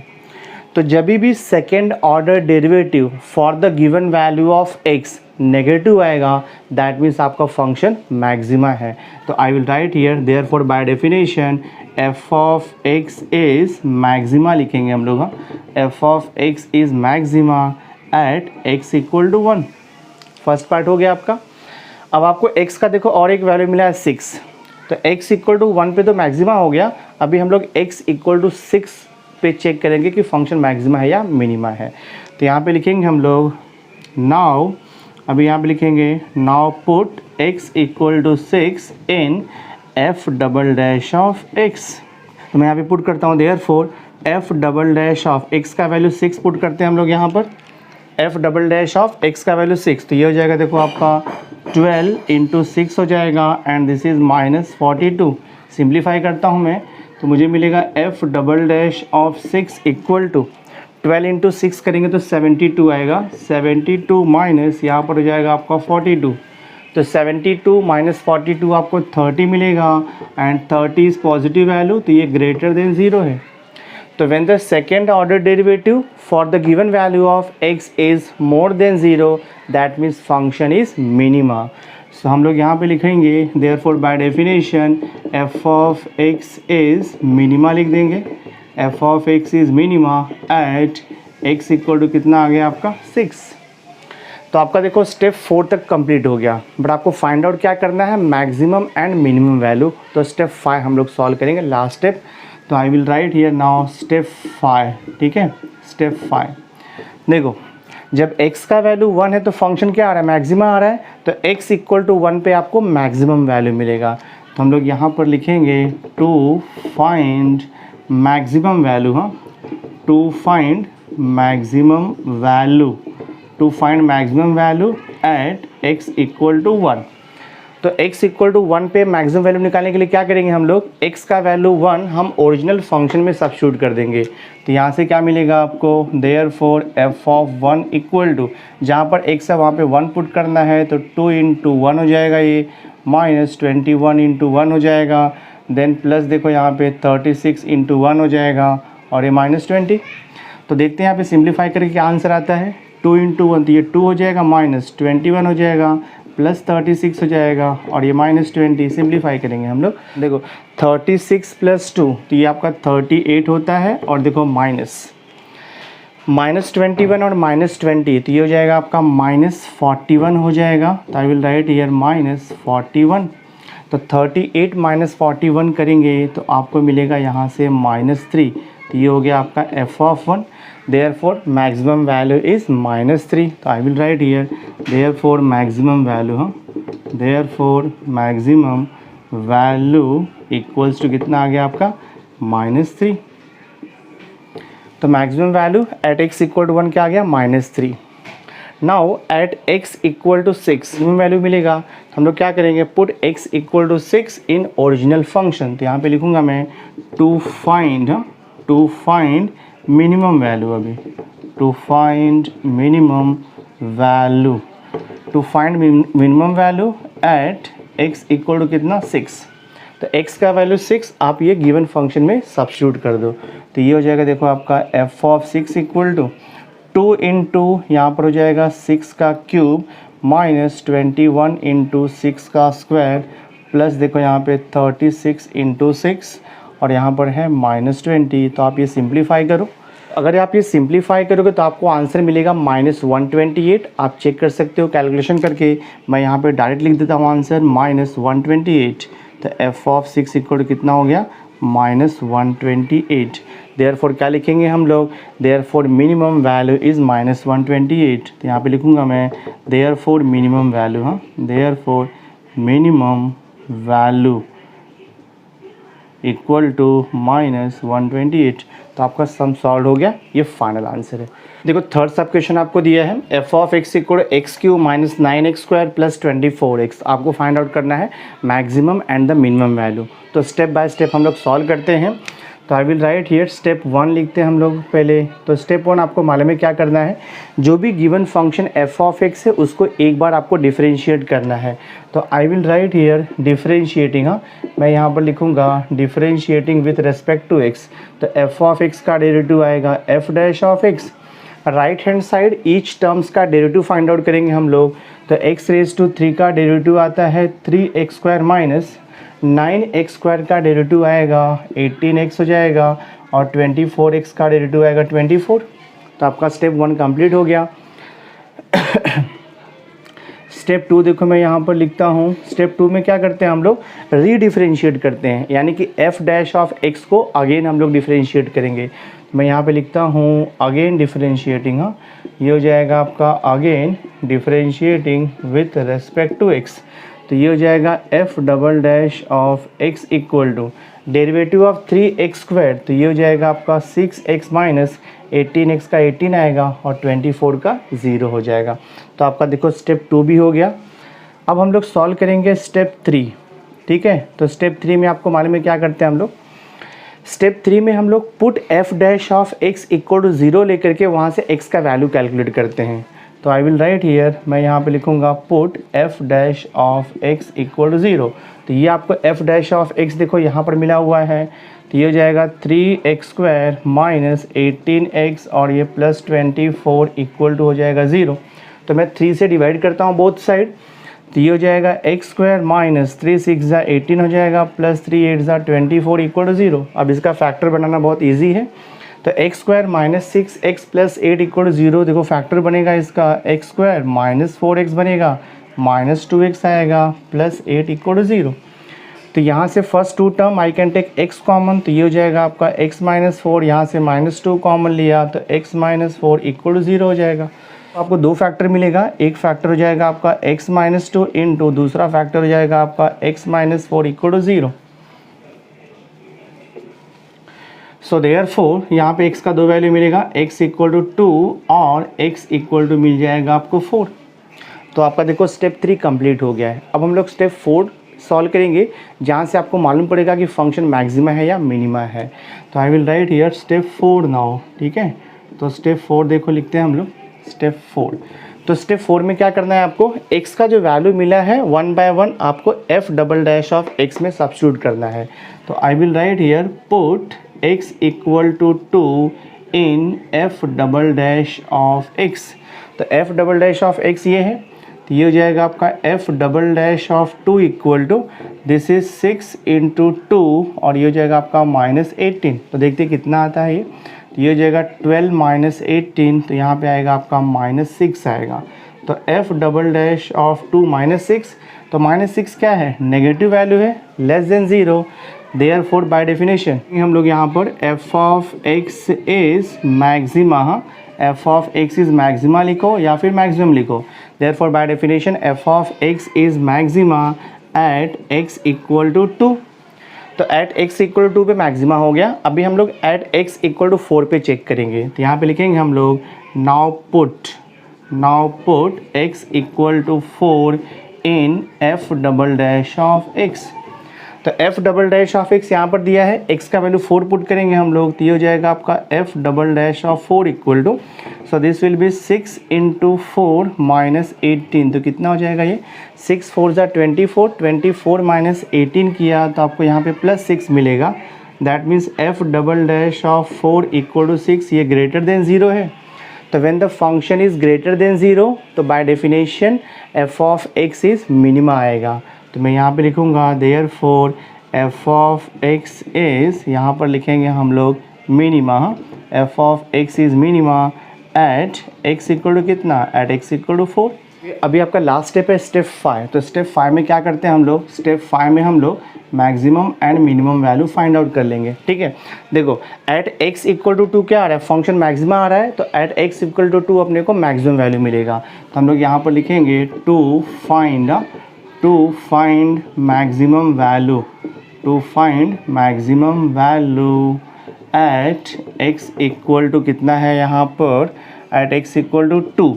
तो जब भी second order derivative for the given value of x negative आएगा, दैट मीन्स आपका फंक्शन मैक्सिमा है। तो I will write here therefore by definition f of x is maxima लिखेंगे हम लोग। f of x is maxima at x equal to 1। First part हो गया आपका। अब आपको x का देखो और एक वैल्यू मिला है 6। तो x इक्वल टू 1 पे तो मैक्सिमा हो गया। अभी हम लोग x इक्वल टू 6 पे चेक करेंगे कि फंक्शन मैक्सिमा है या मिनिमा है। तो यहाँ पे लिखेंगे हम लोग नाउ, अभी यहाँ पे लिखेंगे now put x equal to 6 in f' of x। तो मैं यहाँ पे पुट करता हूँ देयरफॉर f' ऑफ x का वैल्यू 6 पुट करते हैं हम लोग यहाँ पर। f' ऑफ x का वैल्यू 6, तो ये हो जाएगा देखो आपका 12 इंटू 6 हो जाएगा एंड दिस इज़ -42। सिंप्लीफाई करता हूँ मैं, तो मुझे मिलेगा f' of 6 equal to 12 into 6 करेंगे तो 72 आएगा। 72 माइनस यहाँ पर हो जाएगा आपका 42। तो 72 माइनस 42 आपको 30 मिलेगा एंड 30 इज़ पॉजिटिव वैल्यू, तो ये ग्रेटर देन 0 है। तो when the second order derivative for the given value of x is more than 0, that means function is minima. So हम लोग यहाँ पे लिखेंगे therefore by definition f of x is minima लिख देंगे। f of x is minima at x equal to कितना आ गया आपका 6। तो आपका देखो स्टेप 4 तक कंप्लीट हो गया, बट आपको फाइंड आउट क्या करना है, मैक्सिमम एंड मिनिमम वैल्यू। तो स्टेप 5 हम लोग सॉल्व करेंगे, लास्ट स्टेप। तो I will write here now step 5, ठीक है। स्टेप 5 देखो, जब x का वैल्यू 1 है तो फंक्शन क्या आ रहा है, मैक्सिमा आ रहा है। तो x इक्वल टू 1 पे आपको मैक्सिमम वैल्यू मिलेगा। तो हम लोग यहाँ पर लिखेंगे टू फाइंड मैक्सिमम वैल्यू, हाँ, to find maximum value, to find maximum value at x equal to 1। तो x इक्वल टू 1 पे मैक्सिमम वैल्यू निकालने के लिए क्या करेंगे हम लोग, x का वैल्यू 1 हम ओरिजिनल फंक्शन में सब्स्टिट्यूट कर देंगे। तो यहाँ से क्या मिलेगा आपको, therefore f of 1 equal to, जहाँ पर x है वहाँ पे 1 पुट करना है, तो 2 इंटू 1 हो जाएगा ये, माइनस 21 इंटू 1 हो जाएगा, देन प्लस देखो यहाँ पे 36 इंटू 1 हो जाएगा और ये -20। तो देखते हैं यहाँ पे सिंप्लीफाई करके क्या आंसर आता है। 2 इंटू 1 तो ये 2 हो जाएगा, -21 हो जाएगा, प्लस 36 हो जाएगा और ये -20। सिंप्लीफाई करेंगे हम लोग, देखो 36 प्लस 2 तो ये आपका 38 होता है, और देखो -21 और -20 तो ये हो जाएगा आपका -41 हो जाएगा। तो आई विल राइट हियर -41। तो 38 माइनस 41 करेंगे तो आपको मिलेगा यहाँ से -3। तो ये हो गया आपका f of 1। Therefore maximum value is -3। तो I will write here therefore maximum value, हाँ, therefore maximum value equals to कितना आ गया आपका -3। तो maximum value at x equal to 1 क्या आ गया -3। Now at x equal to 6 minimum value मिलेगा, तो हम लोग क्या करेंगे, put x equal to 6 in original function. तो यहाँ पे लिखूंगा मैं टू फाइंड मिनिमम वैल्यू, अभी to find minimum value at x equal to कितना 6। तो x का वैल्यू 6 आप ये गिवन फंक्शन में सब्स्टिट्यूट कर दो, तो ये हो जाएगा देखो आपका f of 6 equal to 2 into यहाँ पर हो जाएगा 6 का क्यूब माइनस 21 इंटू 6 का स्क्वायर प्लस देखो यहाँ पे 36 इंटू 6 और यहाँ पर है -20। तो आप ये सिंप्लीफाई करो, अगर आप ये सिंप्लीफाई करोगे तो आपको आंसर मिलेगा -128। आप चेक कर सकते हो कैलकुलेशन करके, मैं यहाँ पे डायरेक्ट लिख देता हूँ आंसर -128। तो f ऑफ 6 इक्वल टू कितना हो गया -128। देयरफॉर क्या लिखेंगे हम लोग, देयरफॉर मिनिमम वैल्यू इज़ -128। तो यहाँ पे लिखूँगा मैं देयरफॉर मिनिमम वैल्यू, हाँ therefore minimum value equal to -128। तो आपका सम सॉल्व हो गया, ये फाइनल आंसर है। देखो थर्ड सब क्वेश्चन आपको दिया है f of x equal to x³ minus 9x square plus 24x। आपको फाइंड आउट करना है maximum and the minimum value. तो स्टेप बाय स्टेप हम लोग सॉल्व करते हैं। तो I will write here step 1 लिखते हैं हम लोग पहले। तो स्टेप 1 आपको मालूम है क्या करना है, जो भी given function f of x है उसको एक बार आपको डिफरेंशिएट करना है। तो I will write here differentiating, हाँ मैं यहाँ पर लिखूँगा differentiating with respect to x। तो f ऑफ x का डेरिवेटिव आएगा f dash of x। Right hand side each terms का डेरिवेटिव फाइंड आउट करेंगे हम लोग। तो x⁻³ का डेरिवेटिव आता है 3x² माइनस 9x स्क्वायर का डेरिवेटिव आएगा 18x हो जाएगा और 24x का डेरिवेटिव आएगा 24। तो आपका स्टेप 1 कंप्लीट हो गया। स्टेप 2 देखो मैं यहाँ पर लिखता हूँ। स्टेप 2 में क्या करते हैं हम लोग, रीडिफरेंशिएट करते हैं, यानी कि f डैश ऑफ x को अगेन हम लोग डिफरेंशिएट करेंगे। मैं यहाँ पे लिखता हूँ अगेन डिफरेंशिएटिंग, हाँ ये हो जाएगा आपका again differentiating with respect to x। तो ये हो जाएगा f double dash of x equal to derivative of 3x square. तो ये हो जाएगा आपका 6x माइनस 18x का 18 आएगा और 24 का 0 हो जाएगा। तो आपका देखो स्टेप 2 भी हो गया। अब हम लोग सॉल्व करेंगे स्टेप 3, ठीक है। तो स्टेप 3 में आपको मालूम है क्या करते हैं हम लोग, स्टेप 3 में हम लोग put f dash of x equal to 0 लेकर के वहाँ से x का वैल्यू कैलकुलेट करते हैं। तो आई विल राइट हियर, मैं यहाँ पे लिखूँगा put f dash of x equal to 0। तो ये आपको f डैश ऑफ x देखो यहाँ पर मिला हुआ है। तो ये हो जाएगा 3x स्क्वायर माइनस 18x और ये प्लस 24 इक्वल टू हो जाएगा 0। तो मैं 3 से डिवाइड करता हूँ बोथ साइड। तो ये हो जाएगा x स्क्वायर माइनस 3 6 18 हो जाएगा प्लस 3 8 24 इक्वल टू 0। अब इसका फैक्टर बनाना बहुत ईजी है। तो x square minus 6x plus 8 equal to 0, देखो फैक्टर बनेगा इसका x स्क्वायर माइनस 4x बनेगा माइनस 2x आएगा प्लस 8 इक्वल टू 0। तो यहाँ से first 2 term I can take x common. तो ये हो जाएगा आपका x माइनस 4, यहाँ से माइनस 2 कॉमन लिया तो x माइनस 4 इक्वल टू 0 हो जाएगा। तो आपको 2 फैक्टर मिलेगा, एक फैक्टर हो जाएगा आपका x माइनस 2 इंटू दूसरा फैक्टर हो जाएगा आपका x minus 4 equal to 0। So therefore यहाँ पे x का 2 वैल्यू मिलेगा, x इक्वल टू 2 और x इक्वल टू मिल जाएगा आपको 4। तो आपका देखो स्टेप 3 कंप्लीट हो गया है। अब हम लोग स्टेप 4 सॉल्व करेंगे, जहाँ से आपको मालूम पड़ेगा कि फंक्शन मैक्सिमा है या मिनिमा है। तो I will write here step 4 now, ठीक है। तो स्टेप 4 देखो लिखते हैं हम लोग स्टेप 4। तो स्टेप 4 में क्या करना है आपको, x का जो वैल्यू मिला है 1 बाय 1 आपको f double dash of x में सब्स्टिट्यूट करना है। तो I will write here put x equal to 2 in f double dash of x। तो f double dash of x ये है, तो ये हो जाएगा आपका f double dash of 2 equal to this is 6 into 2 और ये हो जाएगा आपका माइनस 18। तो देखते हैं कितना आता है ये। तो ये हो जाएगा 12 माइनस 18, तो यहाँ पे आएगा आपका माइनस 6 आएगा। तो f double dash of 2 minus 6, तो माइनस 6 क्या है, नेगेटिव वैल्यू है, less than 0। Therefore by definition हम लोग यहाँ पर f of x is maxima, f of x is maxima लिखो या फिर मैक्सिमम लिखो। Therefore by definition f of x is maxima at x equal to 2। तो एट एक्स इक्वल टू पे मैक्सिमा हो गया। अभी हम लोग एट एक्स इक्वल टू 4 पे चेक करेंगे। तो यहाँ पे लिखेंगे हम लोग now put x equal to 4 in f double dash of x. तो f double dash of x यहाँ पर दिया है, एक्स का वैल्यू 4 पुट करेंगे हम लोग, तो ये हो जाएगा आपका f double dash of 4 equal to, so this will be 6 into 4 minus 18। तो कितना हो जाएगा ये 6 4 ज़ा 24, 24 माइनस 18 किया तो आपको यहाँ पे प्लस 6 मिलेगा। That means f double dash of 4 equal to 6, ये ग्रेटर देन 0 है। तो when the function is greater than 0 तो by definition f of x is minima आएगा। तो मैं यहाँ पे लिखूँगा therefore f of x is, यहाँ पर लिखेंगे हम लोग minima, f of x is minima at x equal to कितना, एट एक्स इक्वल टू 4। अभी आपका लास्ट स्टेप है स्टेप 5। तो स्टेप 5 में क्या करते हैं हम लोग, स्टेप 5 में हम लोग maximum and minimum value find out कर लेंगे। ठीक है, देखो एट एक्स इक्वल टू 2 क्या आ रहा है, फंक्शन मैक्सिमा आ रहा है, तो एट एक्स इक्वल टू 2 अपने को मैक्सिमम वैल्यू मिलेगा। तो हम लोग यहाँ पर लिखेंगे to find maximum value at x equal to कितना है यहाँ पर, at x equal to 2।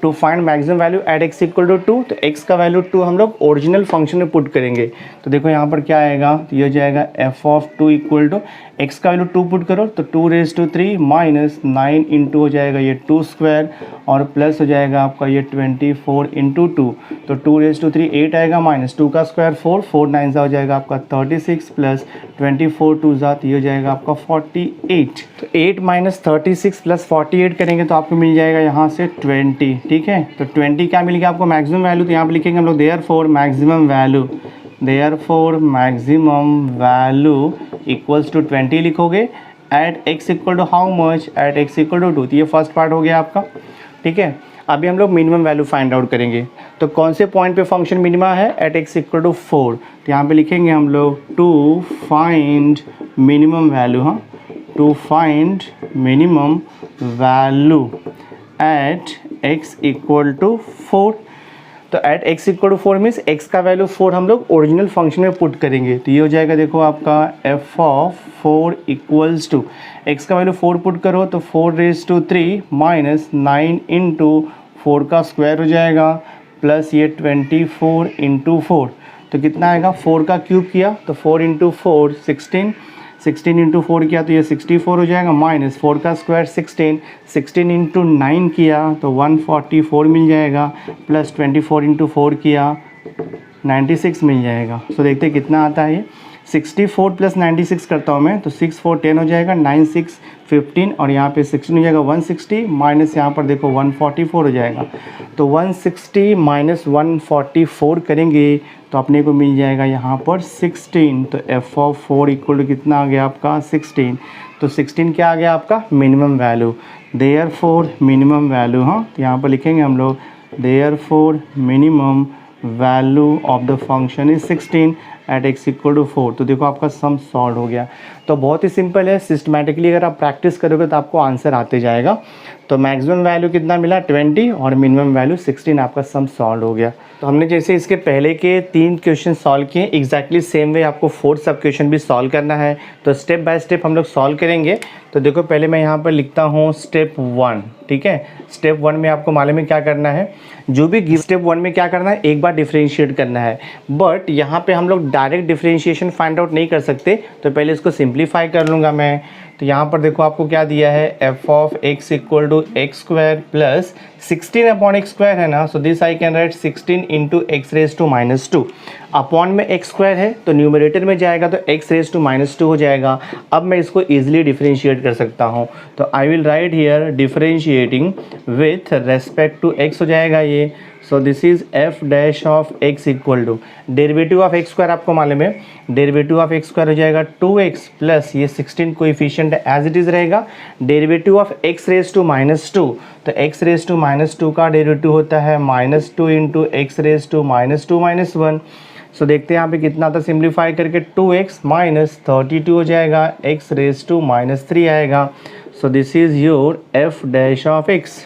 To find maximum value at x equal to 2, तो एक्स का वैल्यू 2 हम लोग ओरिजिनल फंक्शन में पुट करेंगे। तो देखो यहाँ पर क्या आएगा, तो ये हो जाएगा f of 2 equal to, x का वैल्यू 2 पुट करो तो 2 रेज टू 3 माइनस 9 इंटू हो जाएगा ये 2 स्क्वायर और प्लस हो जाएगा आपका ये 24 इंटू 2। तो 2 रेज टू 3 8 आएगा, माइनस 2 का स्क्वायर 4, 4 9 हो जाएगा आपका 36 प्लस 24 2 ये हो जाएगा आपका 48। तो 8 माइनस 36 प्लस 48 करेंगे तो आपको मिल जाएगा यहाँ से 20। ठीक है, तो 20 क्या मिल गया आपको मैक्सिमम वैल्यू। तो यहाँ पे लिखेंगे हम लोग therefore maximum value equals to 20 लिखोगे at x equal to how much, at x equal to 2। तो ये फर्स्ट पार्ट हो गया आपका। ठीक है, अभी हम लोग मिनिमम वैल्यू फाइंड आउट करेंगे। तो कौन से पॉइंट पे फंक्शन मिनिमा है, एट एक्स इक्वल टू 4। तो यहाँ पे लिखेंगे हम लोग टू फाइंड मिनिमम वैल्यू, हाँ to find minimum value at x equal to 4। तो at x equal to 4 means x का वैल्यू 4 हम लोग ओरिजिनल फंक्शन में पुट करेंगे। तो ये हो जाएगा देखो आपका f of 4 equals to, x का वैल्यू 4 पुट करो तो 4 रेज टू 3 माइनस 9 इंटू 4 का स्क्वायर हो जाएगा प्लस ये 24 इंटू 4। तो कितना आएगा, 4 का क्यूब किया तो 4 इंटू 4 16, 16 इंटू 4 किया तो ये 64 हो जाएगा, माइनस 4 का स्क्वायर 16, 16 इंटू 9 किया तो 144 मिल जाएगा, प्लस 24 इंटू 4 किया 96 मिल जाएगा। सो देखते हैं कितना आता है ये, 64 प्लस 96 करता हूँ मैं तो 6 4 10 हो जाएगा, 9 6 15 और यहाँ पे 16 हो जाएगा 160, माइनस यहाँ पर देखो 144 हो जाएगा। तो 160 माइनस 144 करेंगे तो अपने को मिल जाएगा यहाँ पर 16। तो एफ ऑफ 4 इक्वल टू कितना आ गया आपका 16। तो 16 क्या आ गया आपका minimum value, therefore minimum value, हाँ तो यहाँ पर लिखेंगे हम लोग therefore minimum value of the function is 16 at x equal to 4। तो देखो आपका सम सॉल्व हो गया। तो बहुत ही सिंपल है, सिस्टमैटिकली अगर आप प्रैक्टिस करोगे तो आपको आंसर आते जाएगा। तो मैक्सिमम वैल्यू कितना मिला 20 और मिनिमम वैल्यू 16, आपका सम सॉल्व हो गया। तो हमने जैसे इसके पहले के 3 क्वेश्चन सॉल्व किए, एग्जैक्टली सेम वे आपको 4th सब क्वेश्चन भी सॉल्व करना है। तो स्टेप बाय स्टेप हम लोग सॉल्व करेंगे। तो देखो पहले मैं यहाँ पर लिखता हूँ स्टेप 1। ठीक है, स्टेप 1 में आपको मालूम है क्या करना है, जो भी स्टेप 1 में क्या करना है, एक बार डिफरेंशिएट करना है। बट यहाँ पे हम लोग डायरेक्ट डिफरेंशिएशन फाइंड आउट नहीं कर सकते, तो पहले इसको सिंप्लीफाई कर लूँगा मैं। तो यहाँ पर देखो आपको क्या दिया है, f of x equal to x square plus 16 upon x square है ना, so this I can write 16 into x raise to minus 2। Upon में एक्स स्क्वायर है तो न्यूमरेटर में जाएगा तो एक्स रेज टू माइनस 2 हो जाएगा। अब मैं इसको ईजिली डिफरेंशिएट कर सकता हूँ। तो I will write here differentiating with respect to x हो जाएगा ये। So this is f dash of x equal to derivative of x square, आपको मालूम है डेरिवेटिव ऑफ एक्स स्क्वायर हो जाएगा 2x प्लस ये 16 कोएफिशिएंट एज इट इज रहेगा, derivative of x raise to minus 2। तो एक्स रेज टू माइनस 2 का derivative होता है -2 into x raise to minus 2 minus 1। So देखते हैं यहाँ पे कितना था, सिंप्लीफाई करके 2x माइनस 32 हो जाएगा, एक्स रेज टू माइनस 3 आएगा। सो this is your F dash of x.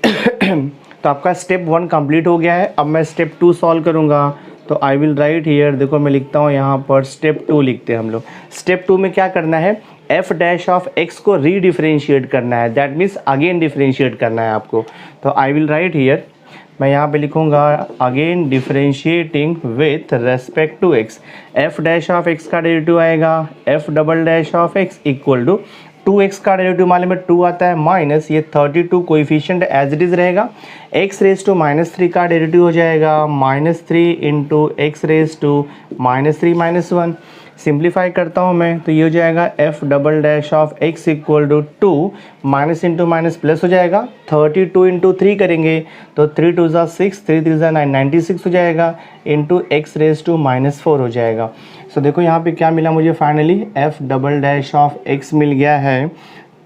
तो आपका स्टेप 1 कंप्लीट हो गया है। अब मैं स्टेप 2 सॉल्व करूँगा। तो आई विल राइट हियर, देखो मैं लिखता हूँ यहाँ पर स्टेप 2 लिखते हैं हम लोग। स्टेप 2 में क्या करना है, एफ डैश ऑफ एक्स को रीडिफरेंशिएट करना है, दैट मीन्स अगेन डिफरेंशिएट करना है आपको। तो आई विल राइट हियर, मैं यहाँ पे लिखूँगा again differentiating with respect to x. F dash of x का डेरिवेटिव आएगा f double dash of x equal to 2x का डेरिवेटिव मालूम है 2 आता है, माइनस ये 32 कोएफिशिएंट एज इट इज़ रहेगा। x रेज टू -3 का डेरिवेटिव हो जाएगा -3 into x raise to -3 -1। Simplify करता हूँ मैं, तो ये हो जाएगा f double dash of x equal to 2 minus into minus plus हो जाएगा। 32 इंटू 3 करेंगे तो 3 2 ज़ा 6, 3 3 ज़ा 9, 96 हो जाएगा इंटू एक्स रेज टू -4 हो जाएगा। सो देखो यहाँ पे क्या मिला मुझे finally, f double dash of x मिल गया है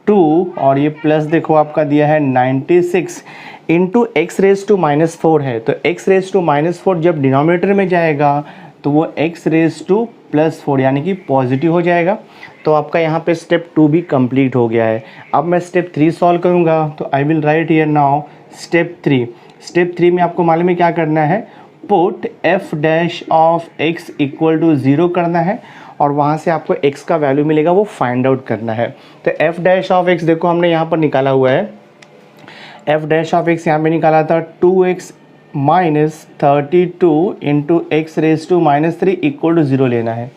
2 और ये प्लस देखो आपका दिया है 96 इंटू एक्स रेज टू -4 है। तो एक्स रेज टू -4 जब डिनोमिनेटर में जाएगा तो वो एक्स रेज टू +4 यानी कि पॉजिटिव हो जाएगा। तो आपका यहाँ पे स्टेप 2 भी कंप्लीट हो गया है। अब मैं स्टेप 3 सॉल्व करूँगा। तो I will write here now step 3। Step 3 में आपको मालूम है क्या करना है, put f dash of x equal to 0 करना है और वहाँ से आपको x का वैल्यू मिलेगा वो फाइंड आउट करना है। तो एफ डैश ऑफ एक्स देखो हमने यहाँ पर निकाला हुआ है, एफ डैश ऑफ एक्स यहाँ पे निकाला था 2x -32 into x raise to -3 equal to 0 लेना है।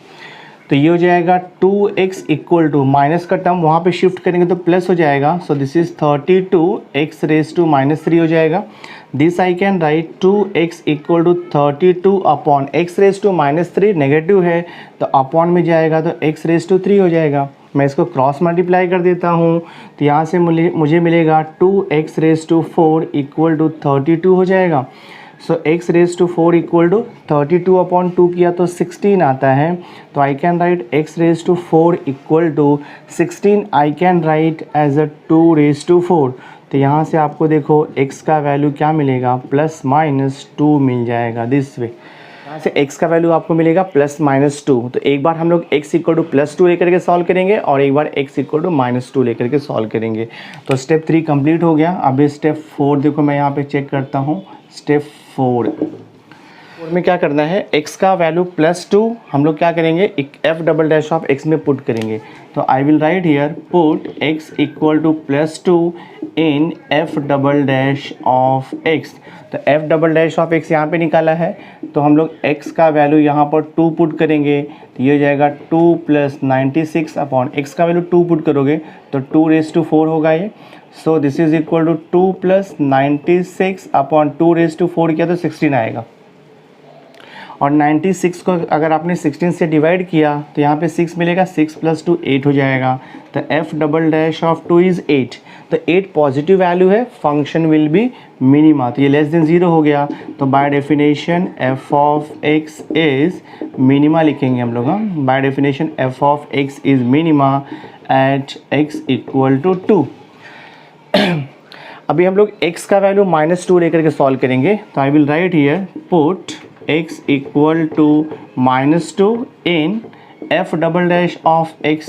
तो ये हो जाएगा 2x इक्वल टू, माइनस का टर्म वहाँ पे शिफ्ट करेंगे तो प्लस हो जाएगा। So this is 32 x raise to -3 हो जाएगा। This I can write 2x equal to 32 upon x raise to -3 negative है तो अपॉन में जाएगा तो एक्स रेज टू 3 हो जाएगा। मैं इसको क्रॉस मल्टीप्लाई कर देता हूँ तो यहाँ से मुझे मिलेगा 2x raise to 4 equal to 32 हो जाएगा। So x raise to 4 equal to 32 upon 2 किया तो 16 आता है। तो I can write x raise to 4 equal to 16 I can write as a 2 raise to 4। तो यहाँ से आपको देखो x का वैल्यू क्या मिलेगा, ±2 मिल जाएगा दिस वे। यहाँ से x का वैल्यू आपको मिलेगा +-2। तो एक बार हम लोग x इक्वल टू +2 लेकर के सॉल्व करेंगे और एक बार x इक्वल टू -2 लेकर के सॉल्व करेंगे। तो स्टेप 3 कंप्लीट हो गया। अभी स्टेप 4 देखो मैं यहाँ पे चेक करता हूँ। स्टेप 4 में क्या करना है, x का वैल्यू +2 हम लोग क्या करेंगे, f double dash of x में पुट करेंगे। तो I will write here put x equal to +2 in f double dash of x। तो f double dash of x यहाँ पे निकाला है तो हम लोग x का वैल्यू यहाँ पर 2 पुट करेंगे तो ये हो जाएगा 2 + 96 अपॉन x का वैल्यू 2 पुट करोगे तो 2 रेज टू 4 होगा ये। So this is equal to 2 + 96 upon 2 raise to 4 किया तो 16 आएगा। और 96 को अगर आपने 16 से डिवाइड किया तो यहाँ पे 6 मिलेगा, 6 + 2 8 हो जाएगा। तो f double dash of 2 is 8। तो 8 पॉजिटिव वैल्यू है, फंक्शन विल बी मिनिमा, तो ये लेस देन 0 हो गया। तो by definition f of x is minima लिखेंगे हम लोग। हाँ, by definition f of x is minima at x equal to 2। अभी हम लोग x का वैल्यू -2 लेकर के सॉल्व करेंगे। तो I will write here put x equal to -2 in f double dash of x।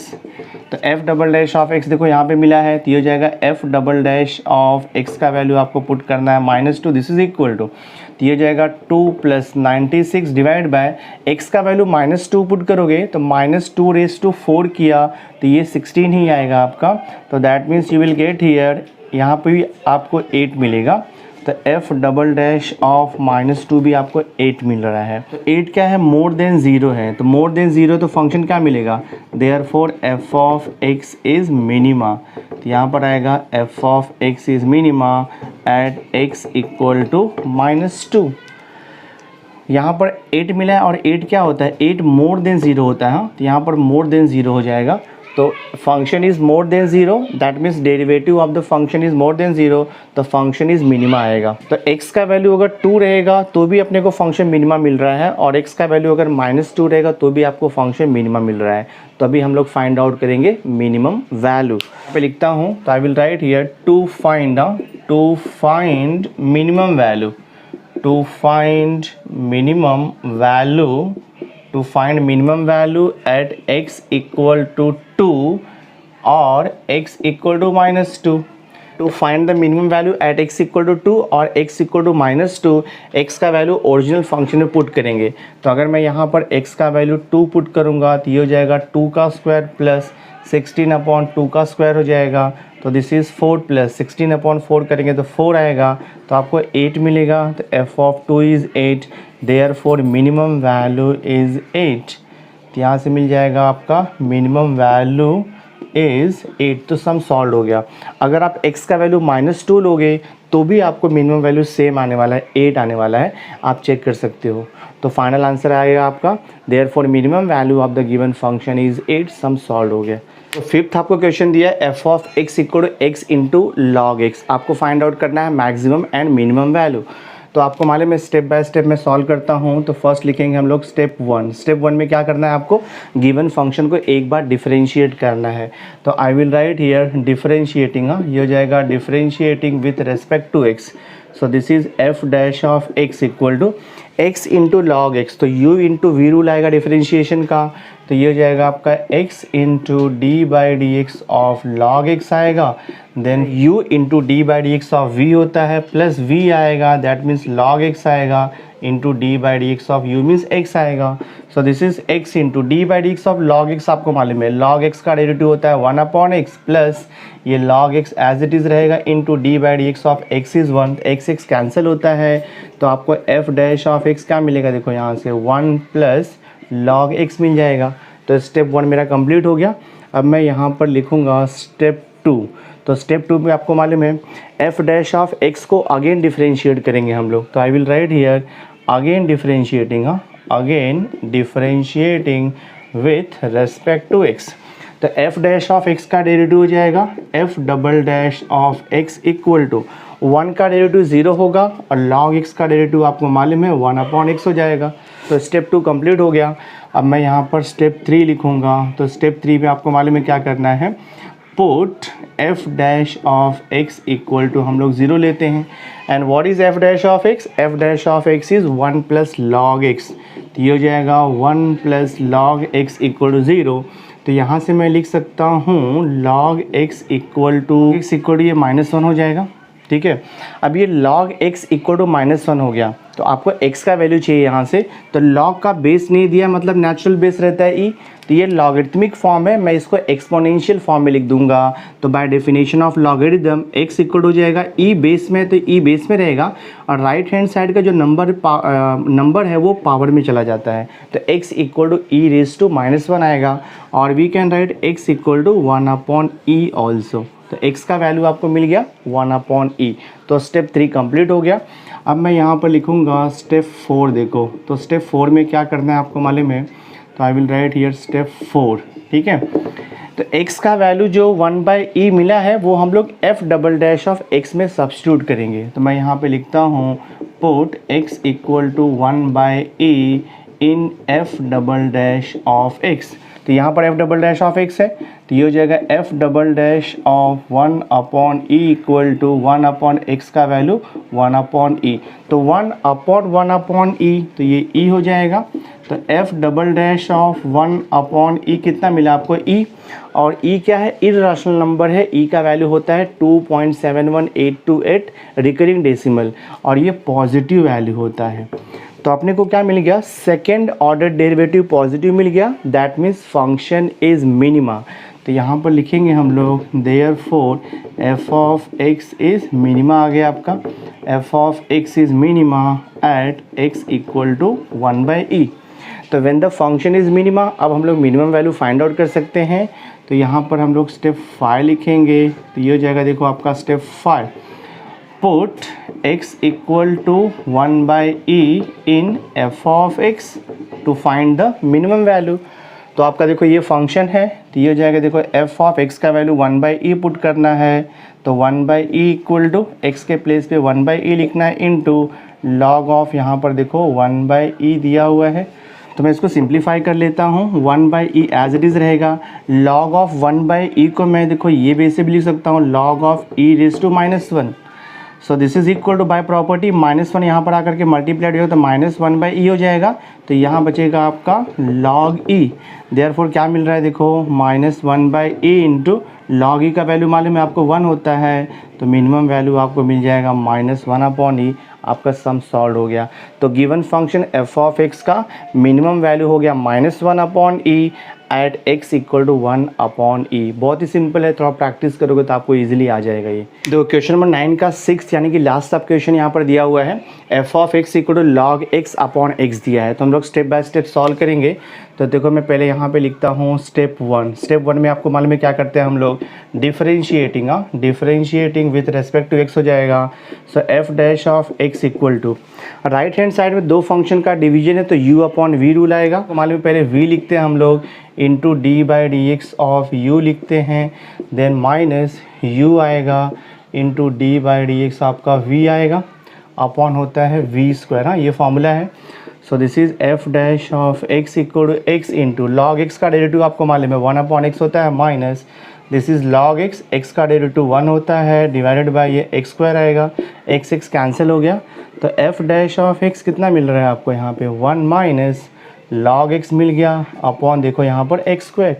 तो f double dash of x देखो यहाँ पे मिला है तो ये हो जाएगा f double dash of x का वैल्यू आपको पुट करना है -2, दिस इज इक्वल टू, तो ये हो जाएगा 2 + 96 डिवाइड बाय x का वैल्यू -2 पुट करोगे तो -2 रेज टू 4 किया तो ये 16 ही आएगा आपका। तो that means you will get here, यहाँ पे भी आपको 8 मिलेगा। तो एफ डबल डैश ऑफ -2 भी आपको 8 मिल रहा है। तो 8 क्या है, मोर देन 0 है। तो मोर देन 0 तो फंक्शन क्या मिलेगा, therefore f of x is minima. तो यहाँ पर आएगा f of x is minima at x equal to -2। यहाँ पर 8 मिला है और 8 क्या होता है, 8 मोर देन 0 होता है। हाँ, तो यहाँ पर मोर देन 0 हो जाएगा। तो function is more than 0, that means derivative of the function is more than 0, तो फंक्शन इज़ मिनिमा आएगा। तो x का वैल्यू अगर 2 रहेगा तो भी अपने को फंक्शन मिनिमा मिल रहा है और x का वैल्यू अगर -2 रहेगा तो भी आपको फंक्शन मिनिमा मिल रहा है। तो अभी हम लोग फाइंड आउट करेंगे मिनिमम वैल्यू। पे लिखता हूँ तो I will write here to find minimum value, to find minimum value, to find minimum value at x equal to 2, और x equal to -2 to find the minimum value at x equal to 2 और x equal to -2 x का value original function में put करेंगे। तो अगर मैं यहाँ पर x का वैल्यू 2 पुट करूँगा तो ये हो जाएगा 2 का स्क्वायर प्लस 16/2 का स्क्वायर हो जाएगा। तो दिस इज़ 4 प्लस 16/4 करेंगे तो 4 आएगा, तो आपको 8 मिलेगा। तो f of 2 is 8, therefore minimum value is 8। तो यहाँ से मिल जाएगा आपका मिनिमम वैल्यू इज़ 8। तो सम सॉल्व हो गया। अगर आप x का वैल्यू -2 लोगे तो भी आपको मिनिमम वैल्यू सेम आने वाला है, 8 आने वाला है, आप चेक कर सकते हो। तो फाइनल आंसर आएगा आपका therefore minimum value of the given function is 8। Sum solve हो गया। तो फिफ्थ आपको क्वेश्चन दिया है f of x equal to x into log x। आपको फाइंड आउट करना है मैक्सिमम एंड मिनिमम वैल्यू। तो आपको मालूम है स्टेप बाय स्टेप मैं सॉल्व करता हूँ। तो फर्स्ट लिखेंगे हम लोग स्टेप 1। स्टेप 1 में क्या करना है, आपको गिवन फंक्शन को एक बार डिफरेंशिएट करना है। तो I will write here differentiating, ये हो जाएगा differentiating with respect to x। So this is f dash of x equal to x into log x। तो u इंटू वी रूल आएगा डिफरेंशिएशन का, तो ये हो जाएगा आपका x into d by d x of log x आएगा। Then u into d by d x of v होता है, प्लस v आएगा, दैट मीन्स लॉग x आएगा, into d by d x of u means x आएगा। सो this is x into d by d x of log x। आपको मालूम है log x का derivative होता है 1/x, प्लस ये log x as it is रहेगा into d by d x of x is 1। x cancel होता है, तो आपको f डैश ऑफ x क्या मिलेगा, देखो यहाँ से 1 प्लस log x मिल जाएगा। तो स्टेप 1 मेरा कंप्लीट हो गया। अब मैं यहाँ पर लिखूँगा स्टेप 2। तो स्टेप 2 में आपको मालूम है f डैश ऑफ x को अगेन डिफरेंशिएट करेंगे हम लोग। तो I will write here again differentiating, again differentiating with respect to x। तो f डैश ऑफ x का डेरिवेटिव हो जाएगा f double dash of x equal to 1 का डेरिवेटिव 0 होगा और log x का डेरिवेटिव आपको मालूम है 1/x हो जाएगा। तो स्टेप 2 कंप्लीट हो गया। अब मैं यहाँ पर स्टेप 3 लिखूँगा। तो स्टेप 3 में आपको मालूम है क्या करना है, put f dash of x equal to हम लोग 0 लेते हैं। And what is f dash of x, f dash of x is 1 plus log x। तो ये हो जाएगा 1 plus log x equal to 0। तो यहाँ से मैं लिख सकता हूँ log x इक्वल टू ये -1 हो जाएगा, ठीक है। अब ये log x इक्वल टू -1 हो गया, तो आपको x का वैल्यू चाहिए यहाँ से। तो log का बेस नहीं दिया, मतलब नेचुरल बेस रहता है e, तो ये लॉगरिथमिक फॉर्म है, मैं इसको एक्सपोनेंशियल फॉर्म में लिख दूंगा। तो by definition of logarithm x equal हो जाएगा e बेस में, तो e बेस में रहेगा और राइट हैंड साइड का जो नंबर है वो पावर में चला जाता है। तो x equal to e raise to -1 आएगा और we can write x equal to 1/e also. तो x का वैल्यू आपको मिल गया 1/e। तो स्टेप 3 कंप्लीट हो गया। अब मैं यहाँ पर लिखूँगा स्टेप 4। देखो तो स्टेप 4 में क्या करना है आपको मालूम है, तो I will write here step 4, ठीक है। तो x का वैल्यू जो 1/e मिला है वो हम लोग f double dash of x में सब्स्टिट्यूट करेंगे। तो मैं यहाँ पे लिखता हूँ put x equal to 1/e in f double dash of x। तो यहाँ पर f double dash of x है, तो ये हो जाएगा f double dash of 1/e equal to 1/x का वैल्यू 1/e। तो 1/1/e, तो ये e हो जाएगा। तो f double dash of 1/e कितना मिला आपको e, और e क्या है, इर्रेशनल नंबर है, e का वैल्यू होता है 2.71828 रिकरिंग डेसिमल और ये पॉजिटिव वैल्यू होता है। तो अपने को क्या मिल गया, सेकेंड ऑर्डर डेरिवेटिव पॉजिटिव मिल गया, that means function is minima. तो यहाँ पर लिखेंगे हम लोग therefore f of x is minima आ गया आपका, f of x is minima at x equal to 1/e। तो when the function is minima, अब हम लोग मिनिमम वैल्यू फाइंड आउट कर सकते हैं। तो यहाँ पर हम लोग स्टेप 5 लिखेंगे। तो ये हो जाएगा देखो आपका step 5, put x equal to 1/e in f of x to find the minimum value. तो आपका देखो ये फंक्शन है, तो ये हो जाएगा देखो f ऑफ x का वैल्यू 1/e पुट करना है। तो 1/e इक्वल टू x के प्लेस पे 1/e लिखना है इनटू लॉग ऑफ, यहाँ पर देखो 1/e दिया हुआ है, तो मैं इसको सिंप्लीफाई कर लेता हूँ। 1/e एज इट इज़ रहेगा, लॉग ऑफ 1/e को मैं देखो ये बेस से भी लिख सकता हूँ, log of e raise to -1। So this is equal to by property -1 यहाँ पर आकर के मल्टीप्लाइड हो तो -1/e हो जाएगा, तो यहाँ बचेगा आपका log e। देयरफॉर क्या मिल रहा है देखो, -1/e इंटू log e का वैल्यू मालूम है आपको 1 होता है, तो मिनिमम वैल्यू आपको मिल जाएगा -1/e। आपका सम सॉल्व हो गया। तो given function f of x का मिनिमम वैल्यू हो गया -1/e eight x equal to 1/e। बहुत ही सिंपल है, थोड़ा प्रैक्टिस करोगे तो आपको इजीली आ जाएगा ये। देखो क्वेश्चन नंबर 9 का 6 यानी कि लास्ट सब क्वेश्चन यहाँ पर दिया हुआ है, f of x equal to log x/x दिया है, तो हम लोग स्टेप बाय स्टेप सॉल्व करेंगे। तो देखो मैं पहले यहाँ पे लिखता हूँ स्टेप 1। स्टेप 1 में आपको मालूम है क्या करते हैं हम लोग, differentiating, differentiating with respect to x हो जाएगा। So f dash of x equal to, right hand side में दो फंक्शन का डिवीजन है तो u/v रूल आएगा। तो मालूम है पहले v लिखते हैं हम लोग इंटू d/dx ऑफ u लिखते हैं, देन माइनस u आएगा इंटू d/dx आपका v आएगा, अपॉन होता है v²। हाँ ये फॉर्मूला है। So this is f dash of x equal to x into log x का डेरिवेटिव आपको मालूम है 1/x होता है, minus this is log x का डेरिवेटिव 1 होता है, डिवाइडेड बाय ये x² आएगा, x कैंसिल हो गया। तो f डैश ऑफ x कितना मिल रहा है आपको यहाँ पे 1 माइनस log x मिल गया, अपॉन देखो यहाँ पर x²।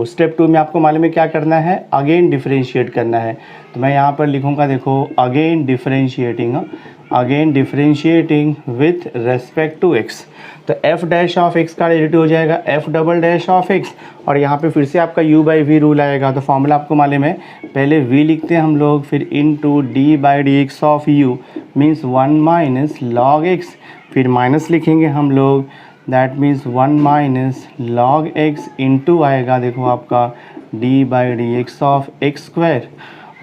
स्टेप 2 में आपको मालूम है क्या करना है, अगेन डिफरेंशिएट करना है। तो मैं यहाँ पर लिखूँगा देखो again differentiating with respect to x। तो f डैश ऑफ x का डेरिवेटिव हो जाएगा f double dash of x, और यहाँ पे फिर से आपका u/v रूल आएगा। तो फॉर्मूला आपको मालूम है, पहले v लिखते हैं हम लोग, फिर into d/dx of u means 1 minus log x, फिर माइनस लिखेंगे हम लोग, that means 1 minus log x into आएगा देखो आपका d/dx ऑफ x²,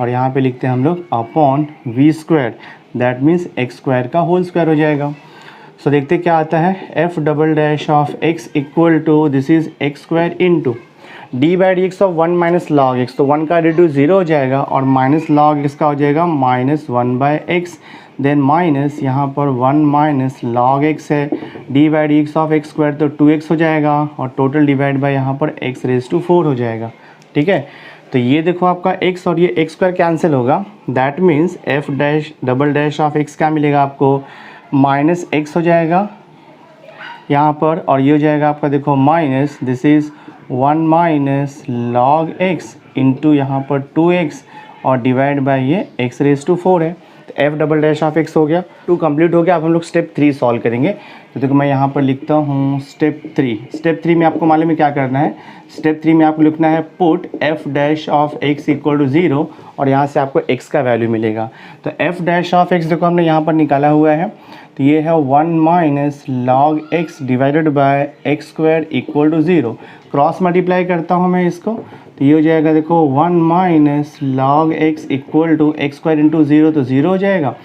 और यहाँ पे लिखते हैं हम लोग upon v², that means x² का होल स्क्वायर हो जाएगा। सो देखते क्या आता है, f double dash of x equal to this is x² into d/dx of 1 minus log x, तो 1 का डेरिवेटिव 0 हो जाएगा, और माइनस log x का हो जाएगा -1/x, देन माइनस यहाँ पर 1 माइनस log x है, d/dx ऑफ x² तो 2x हो जाएगा, और टोटल डिवाइड बाय यहाँ पर x⁴ हो जाएगा। ठीक है, तो ये देखो आपका x और ये x² कैंसिल होगा, that means f dash double dash of x क्या मिलेगा आपको, -x हो जाएगा यहाँ पर, और ये हो जाएगा आपका देखो minus this is 1 minus log x into यहाँ पर 2x, और डिवाइड बाय ये x⁴ है। तो f double dash of x हो गया, 2 कंप्लीट हो गया। अब हम लोग स्टेप 3 सॉल्व करेंगे। तो देखो मैं यहाँ पर लिखता हूँ स्टेप 3 में आपको मालूम है क्या करना है, स्टेप 3 में आपको लिखना है put f dash of x equal to 0, और यहाँ से आपको x का वैल्यू मिलेगा। तो f डैश ऑफ x देखो हमने यहाँ पर निकाला हुआ है, तो ये है 1 minus log x divided by x² equal to 0। Cross multiply करता हूँ मैं इसको, तो ये हो जाएगा देखो 1 minus log x equal to x² into 0, तो 0 हो जाएगा।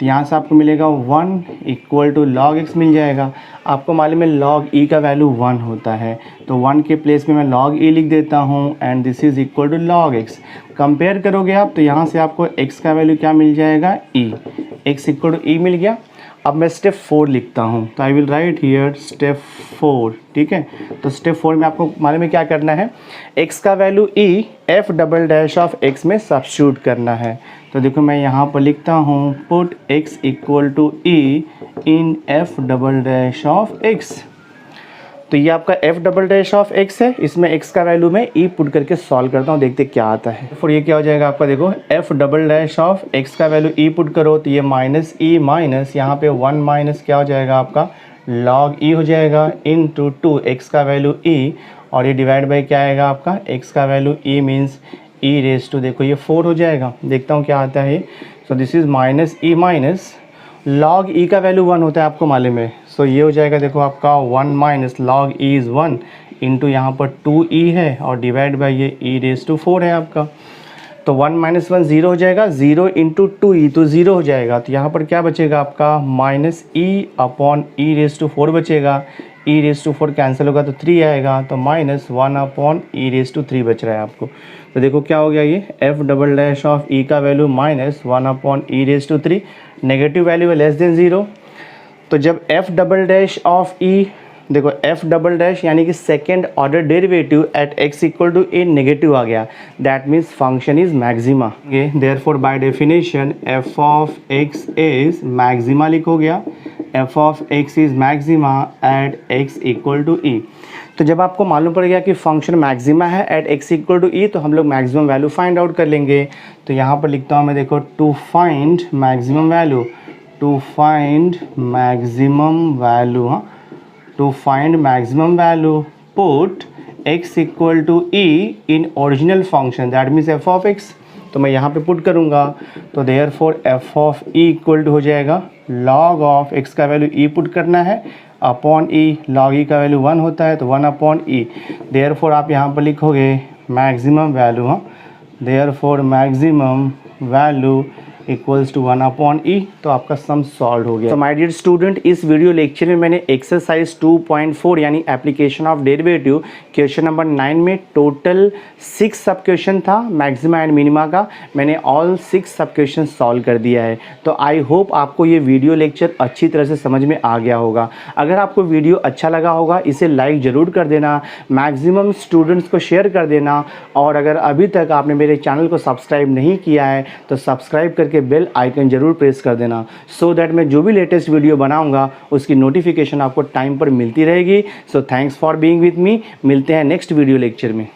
तो यहाँ से आपको मिलेगा 1 इक्वल टू log x मिल जाएगा। आपको मालूम है log e का वैल्यू 1 होता है, तो 1 के प्लेस में मैं log e लिख देता हूँ, and this is equal to log x। Compare करोगे आप तो यहाँ से आपको x का वैल्यू क्या मिल जाएगा, e, x equal to e मिल गया। अब मैं स्टेप 4 लिखता हूँ, तो I will write here step 4। ठीक है, तो स्टेप 4 में आपको मालूम है क्या करना है, x का value e f double dash of x में सब्स्टिट्यूट करना है। तो देखो मैं यहाँ पर लिखता हूँ put x equal to e in f double dash of x। तो ये आपका f double dash of x है, इसमें x का वैल्यू मैं e पुट करके सॉल्व करता हूँ, देखते क्या आता है। फिर ये क्या हो जाएगा आपका, देखो f double dash of x का वैल्यू e पुट करो, तो ये माइनस e माइनस यहाँ पे 1 माइनस क्या हो जाएगा आपका log e हो जाएगा इंटू 2 x का वैल्यू e, और ये डिवाइड बाई क्या आएगा आपका x का value e means e raise to देखो ये 4 हो जाएगा। देखता हूँ क्या आता है। So this is minus e minus log e का वैल्यू 1 होता है आपको मालूम है। सो ये हो जाएगा देखो आपका 1 minus log e is 1 into यहाँ पर 2e है, और डिवाइड बाई ये e⁴ है आपका। तो 1 माइनस 1 0 हो जाएगा, 0 इंटू 2e तो 0 हो जाएगा। तो यहाँ पर क्या बचेगा आपका माइनस e अपॉन e⁴ बचेगा, e⁴ कैंसिल होगा तो 3 आएगा, तो माइनस 1 अपॉन e⁴ बच रहा है आपको। तो देखो क्या हो गया, ये f double dash of e का value minus 1 upon e⁴, negative value है लेस देन 0। तो जब f double dash of e देखो एफ डबल डैश यानी कि second order derivative at x equal to A negative आ गया, that means function is maxima. Therefore by definition f of x is maxima लिखो गया, f of x is maxima at x equal to e. तो जब आपको मालूम पड़ गया कि फंक्शन मैक्सिमा है at x equal to e, तो हम लोग मैक्सिमम वैल्यू फाइंड आउट कर लेंगे। तो यहाँ पर लिखता हूँ मैं, देखो to find maximum value, to find maximum value, हाँ, to find maximum value put x equal to e in original function, that means f of x. तो मैं यहाँ पे पुट करूँगा, तो therefore f of e equal to हो जाएगा log of x का वैल्यू ई पुट करना है अपॉन ई, लॉग ई का वैल्यू 1 होता है तो 1 अपॉन ई। देयरफॉर आप यहाँ पर लिखोगे मैक्सिमम वैल्यू, हाँ, therefore maximum value equals to 1 upon e, तो आपका सम सॉल्व हो गया। तो माय डियर स्टूडेंट, इस वीडियो लेक्चर में मैंने एक्सरसाइज 2.4 यानी application of derivative question number 9 में टोटल 6 सब क्वेश्चन था मैक्सिमा एंड मिनिमा का, मैंने ऑल 6 सब क्वेश्चन सॉल्व कर दिया है। तो आई होप आपको ये वीडियो लेक्चर अच्छी तरह से समझ में आ गया होगा। अगर आपको वीडियो अच्छा लगा होगा इसे लाइक ज़रूर कर देना, मैक्सिमम स्टूडेंट्स को शेयर कर देना, और अगर अभी तक आपने मेरे चैनल को सब्सक्राइब नहीं किया है तो सब्सक्राइब करके बेल आइकन जरूर प्रेस कर देना, सो दैट मैं जो भी लेटेस्ट वीडियो बनाऊंगा उसकी नोटिफिकेशन आपको टाइम पर मिलती रहेगी। So thanks for being with me, मिलते हैं नेक्स्ट वीडियो लेक्चर में।